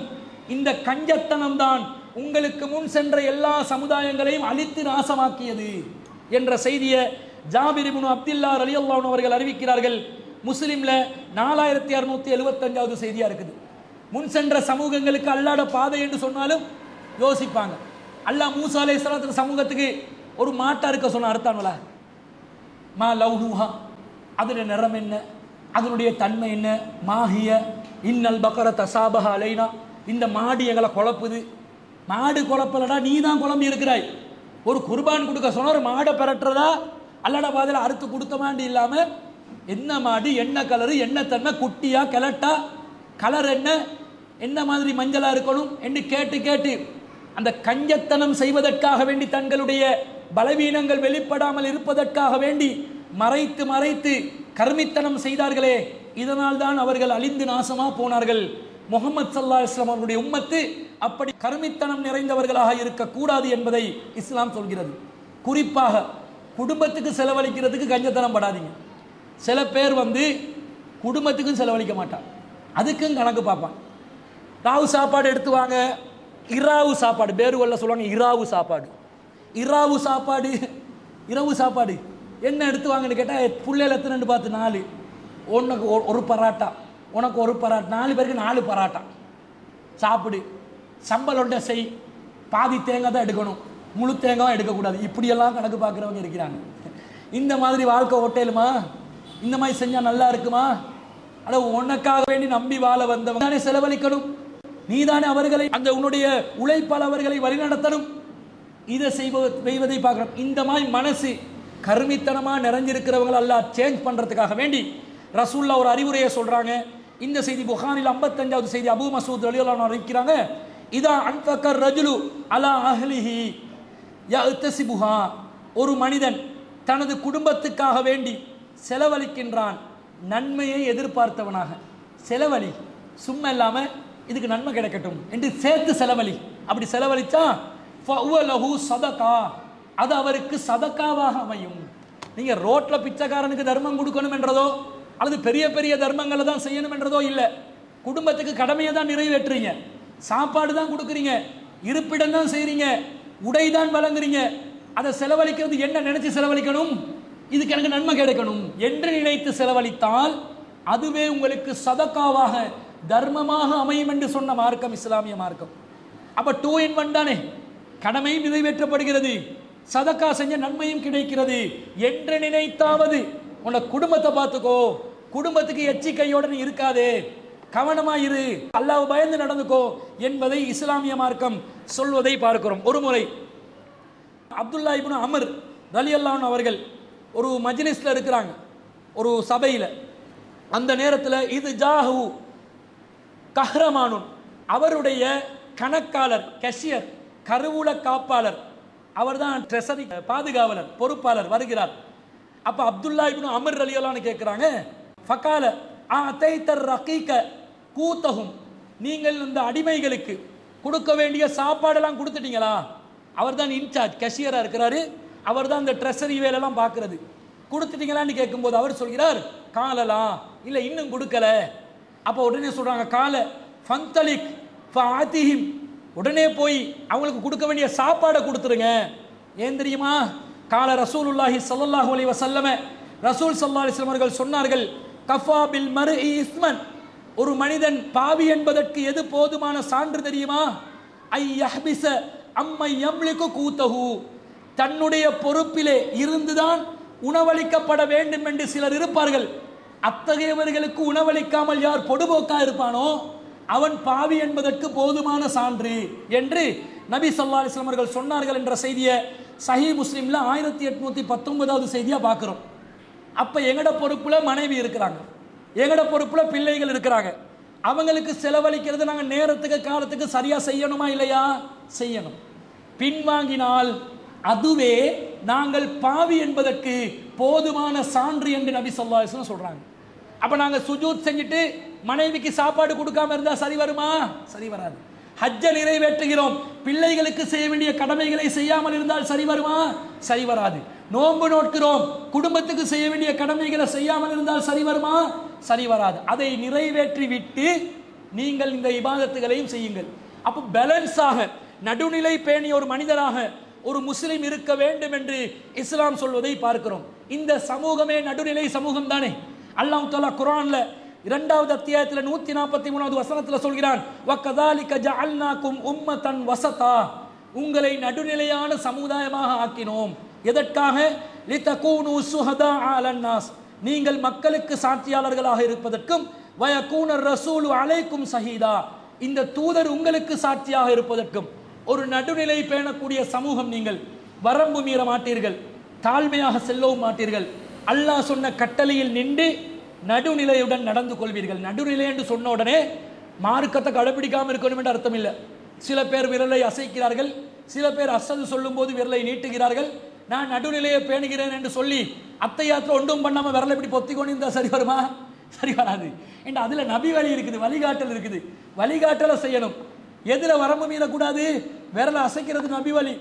இந்த கஞ்சத்தனம் தான் உங்களுக்கு முன் சென்ற எல்லா சமுதாயங்களையும் அழித்து நாசமாக்கியது என்ற செய்தியை ஜாபிர் இப்னு அப்துல்லாஹ் ரலியல்லாஹு அன்ஹு அவர்கள் அறிவிக்கிறார்கள். முஸ்லிம்ல 4675 செய்தியா இருக்குது. முன் சென்ற சமூகங்களுக்கு அல்லாஹ்ட பாதை என்று சொன்னாலும் யோசிப்பாங்க. அல்லாஹ் மூசா அலைஹிஸ்ஸலாத்து சமூகத்துக்கு ஒரு மாட்டா இருக்க சொன்ன அர்த்தம்ல, மா லவ்ஹுஹா, அதனுடைய நிறம் என்ன, அதனுடைய தன்மை என்ன, மாஹிய இன்னல் பக்கர தசாபஹ அலைனா, இந்த மாடு எங்களை குழப்புது. மாடு குழப்பலடா, நீ தான் குழம்பி இருக்கிறாய். ஒரு குர்பான் கொடுக்க சொன்ன ஒரு மாடை பெறட்டுறதா அல்லாட பாதையில் அறுத்து கொடுத்தமாண்டி இல்லாம என்ன மாடு, என்ன கலரு, என்ன தன்மை, குட்டியா கிளட்டா, கலர் என்ன, என்ன மாதிரி மஞ்சளா இருக்கணும் என்று கேட்டு கேட்டு அந்த கஞ்சத்தனம் செய்வதற்காக வேண்டி, தங்களுடைய பலவீனங்கள் வெளிப்படாமல் இருப்பதற்காக வேண்டி மறைத்து மறைத்து கர்மித்தனம் செய்தார்களே, இதனால் தான் அவர்கள் அழிந்து நாசமா போனார்கள். முஹம்மது ஸல்லல்லாஹு அலைஹி வஸல்லம் அவருடைய உம்மத்து அப்படி கர்மித்தனம் நிறைந்தவர்களாக இருக்கக்கூடாது என்பதை இஸ்லாம் சொல்கிறது. குறிப்பாக குடும்பத்துக்கு செலவழிக்கிறதுக்கு கஞ்சத்தனம் படாதீங்க. சில பேர் குடும்பத்துக்கும் செலவழிக்க மாட்டான், அதுக்கும் கணக்கு பார்ப்பான். ராவு சாப்பாடு எடுத்து வாங்க, இராவு சாப்பாடு, பேருவல்ல சொல்லுவாங்க இராவு சாப்பாடு. இராவு சாப்பாடு, இரவு சாப்பாடு என்ன எடுத்து வாங்கன்னு கேட்டால் புள்ளையில் எத்தனை பார்த்து 4, உனக்கு ஒரு பராட்டா, உனக்கு ஒரு பராட்டா, 4 பேருக்கு 4 பராட்டா சாப்பிடு, சம்பளம் செய், பாதி தேங்காய் தான் எடுக்கணும், முழு தேங்காய் எடுக்கக்கூடாது. இப்படியெல்லாம் கணக்கு பார்க்குறவங்க இருக்கிறாங்க. இந்த மாதிரி வாழ்க்கை ஓட்டலுமா? இந்த மாதிரி செஞ்சால் நல்லா இருக்குமா? ஆனால் உனக்காக வேண்டி நம்பி வாழ வந்தவங்க தானே செலவழிக்கணும், நீ தானே அவர்களை, அந்த உன்னுடைய உழைப்பால் அவர்களை வழிநடத்தணும். இதை செய்வதை பார்க்குறோம். இந்த மாதிரி மனசு கருமித்தனமாக நிறைஞ்சிருக்கிறவங்களை எல்லாம் சேஞ்ச் பண்ணுறதுக்காக வேண்டி ரசூல்லா ஒரு அறிவுரையை சொல்கிறாங்க. இந்த செய்தி புகாரில் 55வது செய்தி அபு மசூத் ரலியல்லாஹு அன்ஹு அறிவிக்கிறாங்க. இதா அன்ஃபக ரஜுலு அலா அஹ்லிஹி யஅ்தஸிபுஹா, ஒரு மனிதன் தனது குடும்பத்துக்காக வேண்டி செலவழிக்கின்றான், நன்மையை எதிர்பார்த்தவனாக. செலவழி, சும்மா இல்லாமல் இதுக்கு நன்மை கிடைக்கட்டும் என்று சேர்த்து செலவழி. அப்படி செலவழித்தா ஃபஹுவ லஹு சதகா, அது அவருக்கு சதக்காவாக அமையும். நீங்கள் ரோட்டில் பிச்சைக்காரனுக்கு தர்மம் கொடுக்கணும் என்றதோ அல்லது பெரிய பெரிய தர்மங்களை தான் செய்யணும் என்றதோ இல்லை. குடும்பத்துக்கு கடமையை தான் நிறைவேற்றுறீங்க, சாப்பாடு தான் கொடுக்குறீங்க, இருப்பிடம் தான் செய்கிறீங்க, உடை தான் வழங்குறீங்க. அதை செலவழிக்கிறது என்ன நினைச்சு செலவழிக்கணும்? இதுக்கு எனக்கு நன்மை கிடைக்கணும் என்று நினைத்து செலவழித்தால் அதுவே உங்களுக்கு சதக்காவாக தர்மமாக அமையும் என்று சொன்ன மார்க்கம் இஸ்லாமிய மார்க்கம். அப்ப 2 in 1 தானே, கடமையும் நிறைவேற்றப்படுகிறது, சதக்கா செஞ்ச நன்மையும் கிடைக்கிறது என்று நினைத்தாவது உன்னை குடும்பத்தை பார்த்துக்கோ, குடும்பத்துக்கு எச்சி கையோட இருக்காதே, கவனமா இரு, அல்லாஹ் பயந்து நடந்துக்கோ என்பதை இஸ்லாமிய மார்க்கம் சொல்வதை பார்க்கிறோம். ஒரு முறை அப்துல்லா இப்னு அமர் ரலியல்லாஹு அன்ஹு அவர்கள் ஒரு மஜ்லிஸ்ல இருக்கிறாங்க, ஒரு சபையில். அந்த நேரத்தில் இது ஜாஹு கஹ்ரமானுன், அவருடைய கணக்காளர், கேஷியர், கருவூல காப்பாளர், அவர்தான் ட்ரெஸரி பாதுகாவலர், பொறுப்பாளர் வருகிறார். அப்ப அப்துல்லா இப்னு அமர் ரலியல்லாஹு அன்ஹு கேட்கிறாங்க, ஃபகால அதைதர் ரகீக கூத்தஹும், நீங்கள் இந்த அடிமைகளுக்கு கொடுக்க வேண்டிய சாப்பாடெல்லாம் கொடுத்துட்டீங்களா? அவர் தான் இன்சார்ஜ், கேஷியரா இருக்கிறாரு, அவர் தான் இந்த ட்ரெஸரி வேலையெல்லாம் பார்க்கறது. கொடுத்துட்டீங்களான்னு கேட்கும்போது அவர் சொல்கிறார், காலலா, இல்லை இன்னும் கொடுக்கல. அப்போ உடனே சொல்றாங்க, கால ஃபந்தலிக் ஃபாதிஹிம், உடனே போய் அவங்களுக்கு கொடுக்க வேண்டிய சாப்பாடை கொடுத்துருங்க. ஏன் தெரியுமா? கால ரசூலுல்லாஹி ஸல்லல்லாஹு அலைஹி வஸல்லம், ரசூல் ஸல்லல்லாஹு அலைஹி வஸல்லம் அவர்கள் சொன்னார்கள், கஃபா பில் மர்இ இஸ்மன், ஒரு மனிதன் பாவி என்பதற்கு எது போதுமான சான்று தெரியுமா? ஐ யஹ்பிஸ அம்மை யம்லிகு கூத்தஹு, தன்னுடைய பொறுப்பிலே இருந்துதான் உணவளிக்கப்பட வேண்டும் என்று சிலர் இருப்பார்கள். அத்தகையவர்களுக்கு உணவளிக்காமல் யார் பொடுபோக்கா இருப்பானோ அவன் பாவி என்பதற்கு போதுமான சான்று என்று நபி ஸல்லல்லாஹு அலைஹி வஸல்லம் அவர்கள் சொன்னார்கள் என்ற செய்தியை சஹீஹ் முஸ்லிம்ல 1819வது செய்தியா பார்க்கிறோம். அப்ப எங்கட பொறுப்புல மனைவி இருக்கிறாங்க, எங்கட பொறுப்புல பிள்ளைகள் இருக்கிறாங்க. அவங்களுக்கு செலவழிக்கிறது நாங்கள் நேரத்துக்கு காலத்துக்கு சரியா செய்யணுமா இல்லையா? செய்யணும். பின்வாங்கினால் அதுவே நாங்கள் பாவி என்பதற்கு போதுமான சான்று என்று நபி ஸல்லல்லாஹு அலைஹி வஸல்லம் சொல்றாங்க. அப்ப நாங்க சுஜூத் செஞ்சுட்டு மனைவிக்கு சாப்பாடு கொடுக்காம இருந்தா சரி வருமா? சரி வராது. ஹஜ்ஜை நிறைவேற்றுகிறோம், பிள்ளைகளுக்கு செய்ய வேண்டிய கடமைகளை செய்யாமல் இருந்தால் சரி வருமா? சரி வராது. நோன்பு நோட்கிறோம், குடும்பத்துக்கு செய்ய வேண்டிய கடமைகளை செய்யாமல் இருந்தால் சரி வருமா? சரி வராது. அதை நிறைவேற்றி விட்டு நீங்கள் இந்த இபாதத்துகளையும் செய்யுங்கள். அப்போ பேலன்ஸாக, நடுநிலை பேணிய ஒரு மனிதராக ஒரு முஸ்லிம் இருக்க வேண்டும் என்று இஸ்லாம் சொல்வதை பார்க்கிறோம். இந்த சமூகமே நடுநிலை சமூகம் தானே. அல்லாஹ் தஆலா குர்ஆன்ல 2வது அத்தியாயத்தில் 143வது வசனத்தில் சொல்கிறான், வகதாலிக ஜஅல்நாகும் உம்மத்தன் வஸதா, உங்களை நடுநிலையான சமுதாயமாக ஆக்கினோம். எதற்காக? லிதகூனு ஷுஹதா அலன் நாஸ், நீங்கள் மக்களுக்கு சாட்சியாளர்களாக இருப்பதற்கும், வயகூனர் ரசூலு அலைக்கும் ஷஹீதா, இந்த தூதர் உங்களுக்கு சாட்சியாக இருப்பதற்கும். ஒரு நடுநிலை பேணக்கூடிய சமூகம் நீங்கள். வரம்பு மீற மாட்டீர்கள், தாழ்மையாக செல்லவும் மாட்டீர்கள். அல்லாஹ் சொன்ன கட்டளையில் நின்று நடுநிலையுடன் நடந்து கொள்வீர்கள். நடுநிலை என்று சொன்ன உடனே மார்க்கத்தை கடைபிடிக்காமல் இருக்கணும் என்று அர்த்தம் இல்லை. சில பேர் விரலை அசைக்கிறார்கள், சில பேர் அசது சொல்லும் போது விரலை நீட்டுகிறார்கள். நான் நடுநிலையை பேணுகிறேன் என்று சொல்லி அத்தையாத்திர ஒன்றும் பண்ணாம விரலை இப்படி பொத்தி கொண்டு இருந்தா சரி வருமா? சரி வராது. என்று அதுல நபி வழி இருக்குது, வழிகாட்டல் இருக்குது. வழிகாட்டலை செய்யணும். எதுல வரம்பு மீறக்கூடாது? விரலை அசைக்கிறது நபி வழி.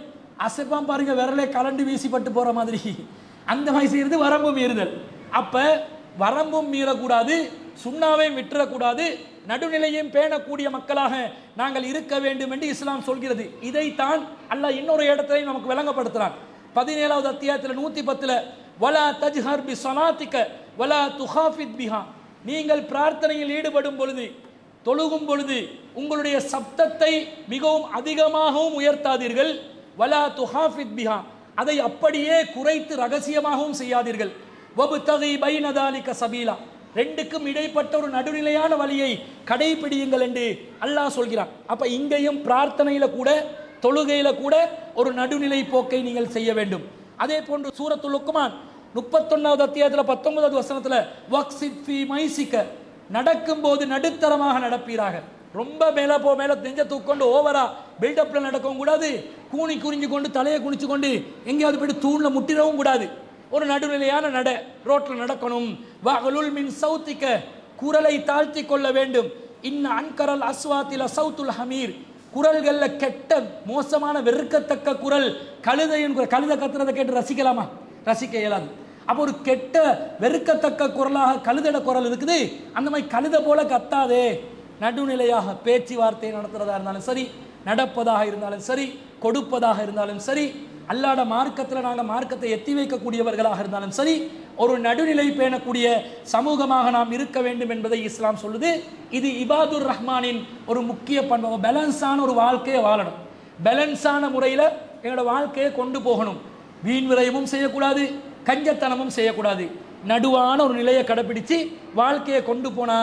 அசைப்பான் பாருங்க, விரலை கலண்டு வீசிப்பட்டு போற மாதிரி, அந்த மாதிரி செய்யறது வரம்பு மீறுதல். அப்ப வரம்பும் மீறக்கூடாது, சுண்ணாவையும் விட்டுறக்கூடாது, நடுநிலையும் பேணக்கூடிய மக்களாக நாங்கள் இருக்க வேண்டும் என்று இஸ்லாம் சொல்கிறது. இதைத்தான் அல்லாஹ் இன்னொரு இடத்திலையும் நமக்கு விளங்கப்படுத்துறான். 17வது அத்தியாயத்தில் 110ல் வலா தஜ்ஹர் பி ஸலாத்திக வலா துஹாஃபித் பிஹா, நீங்கள் பிரார்த்தனையில் ஈடுபடும் பொழுது, தொழுகும் பொழுது உங்களுடைய சப்தத்தை மிகவும் அதிகமாகவும் உயர்த்தாதீர்கள். வலா துஹாஃபித் பிஹா, அதை அப்படியே குறைத்து ரகசியமாகவும் செய்யாதீர்கள். வபுதகி பைன தாலிக சபீலா, ரெண்டுக்கும் இடைப்பட்ட ஒரு நடுநிலையான வழியை கடைபிடியுங்கள் என்று அல்லாஹ் சொல்கிறான். அப்ப இங்கேயும் பிரார்த்தனையில கூட, தொழுகையில கூட ஒரு நடுநிலை போக்கை நீங்கள் செய்ய வேண்டும். அதே போன்று சூரத்துல் லுக்மான் 31வது அத்தியாயத்தில் 19வது வசனத்துல வக்ஸித் ஃபீ மைசிக, நடக்கும் போது நடுத்தரமாக நடப்பீராக. ரொம்ப மேல மேல நெஞ்ச தூக்கொண்டு ஓவரா பில்டப்ல நடக்கவும் கூடாது, கூனி குறிஞ்சு கொண்டு தலையை குனிச்சு கொண்டு எங்கேயாவது போயிட்டு தூண்ல முட்டிடவும் கூடாது. ஒரு நடுநிலையான நட, ரோட்ல நடக்கணும். வஅலுல் மின் சௌத்திக, குரலை தாழ்த்தி கொள்ள வேண்டும். இன்ன அன்கரல் அஸ்வாத்தில சௌத்துல் ஹமீர், குரல்கள்ல கெட்ட மோசமான வெறுக்கத்தக்க குரல் கழுதையின் குரல். கழுதை கத்துறதை கேட்டு ரசிக்கலாமா? ரசிக்க இயலாது. அப்போ ஒரு கெட்ட வெறுக்கத்தக்க குரலாக கழுதட குரல் இருக்குது. அந்த மாதிரி கழுதை போல கத்தாதே. நடுநிலையாக பேச்சுவார்த்தை நடத்துறதா இருந்தாலும் சரி, நடப்பதாக இருந்தாலும் சரி, கொடுப்பதாக இருந்தாலும் சரி, அல்லாட மார்க்கத்தில் நாங்கள் மார்க்கத்தை எத்தி வைக்கக்கூடியவர்களாக இருந்தாலும் சரி, ஒரு நடுநிலை பேணக்கூடிய சமூகமாக நாம் இருக்க வேண்டும் என்பதை இஸ்லாம் சொல்லுது. இது இபாதுர் ரஹ்மானின் ஒரு முக்கிய பண்பு. பேலன்ஸான ஒரு வாழ்க்கையை வாழணும், பேலன்ஸான முறையில் எங்களோட வாழ்க்கையை கொண்டு போகணும். வீண் விரயமும் செய்யக்கூடாது, கஞ்சத்தனமும் செய்யக்கூடாது. நடுவான ஒரு நிலையை கடைபிடிச்சு வாழ்க்கையை கொண்டு போனா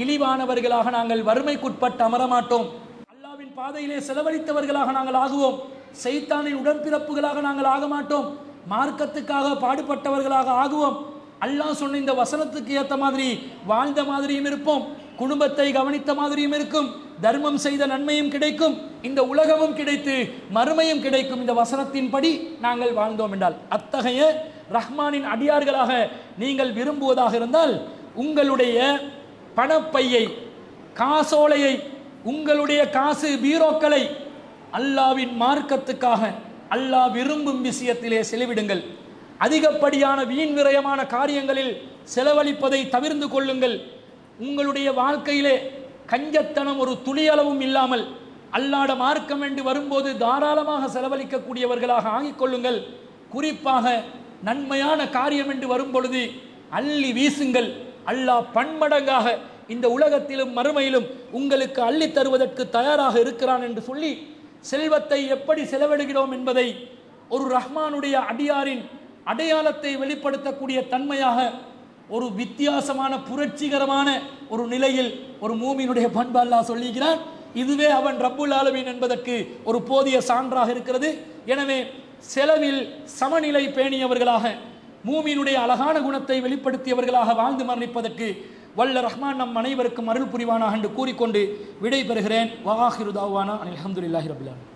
இழிவானவர்களாக நாங்கள் வறுமைக்குட்பட்டு அமரமாட்டோம். அல்லாவின் பாதையிலே செலவழித்தவர்களாக நாங்கள் ஆகுவோம். சைத்தானின் உடன்பிறப்புகளாக நாங்கள் ஆக மாட்டோம். மார்க்கத்துக்காக பாடுபட்டவர்களாக ஆகுவோம். அல்லாஹ் சொன்ன இந்த வசனத்துக்கு ஏற்ற மாதிரி வாழ்ந்த மாதிரியும் இருப்போம், குடும்பத்தை கவனித்த மாதிரியும் இருக்கும், தர்மம் செய்த நன்மையும் கிடைக்கும், இந்த உலகமும் கிடைத்து மறுமையும் கிடைக்கும். இந்த வசனத்தின்படி நாங்கள் வாழ்ந்தோம் என்றால், அத்தகைய ரஹ்மானின் அடியார்களாக நீங்கள் விரும்புவதாக இருந்தால் உங்களுடைய பணப்பையை, காசோலையை, உங்களுடைய காசு பீரோக்களை அல்லாவின் மார்க்கத்துக்காக அல்லாஹ் விரும்பும் விஷயத்திலே செலவிடுங்கள். அதிகப்படியான வீண் விரயமான காரியங்களில் செலவழிப்பதை தவிர்த்து கொள்ளுங்கள். உங்களுடைய வாழ்க்கையிலே கஞ்சத்தனம் ஒரு துளியளவும் இல்லாமல் அல்லாஹ்வுடைய மார்க்கம் என்று வரும்போது தாராளமாக செலவழிக்கக்கூடியவர்களாக ஆகிக் கொள்ளுங்கள். குறிப்பாக நன்மையான காரியம் என்று வரும் பொழுது அள்ளி வீசுங்கள். அல்லாஹ் பன்மடங்காக இந்த உலகத்திலும் மறுமையிலும் உங்களுக்கு அள்ளி தருவதற்கு தயாராக இருக்கிறான் என்று சொல்லி, செல்வத்தை எப்படி செலவிடுகிறோம் என்பதை ஒரு ரஹ்மானுடைய அடியாரின் அடையாளத்தை வெளிப்படுத்தக்கூடிய தன்மையாக ஒரு வித்தியாசமான புரட்சிகரமான ஒரு நிலையில் ஒரு மூமினுடைய பண்பு அல்லாஹ் சொல்லுகிறான். இதுவே அவன் ரப்புல் ஆலமீன் என்பதற்கு ஒரு போதிய சான்றாக இருக்கிறது. எனவே செலவில் சமநிலை பேணியவர்களாக, மூமினுடைய அழகான குணத்தை வெளிப்படுத்தியவர்களாக வாழ்ந்து மரணிப்பதற்கு வல்ல ரஹ்மான் நம் அனைவருக்கும் அருள் புரிவானாக என்று கூறிக்கொண்டு விடை பெறுகிறேன். வஆஹிரு தாவானா அல்ஹம்துலில்லாஹி ரப்பில் ஆலமீன்.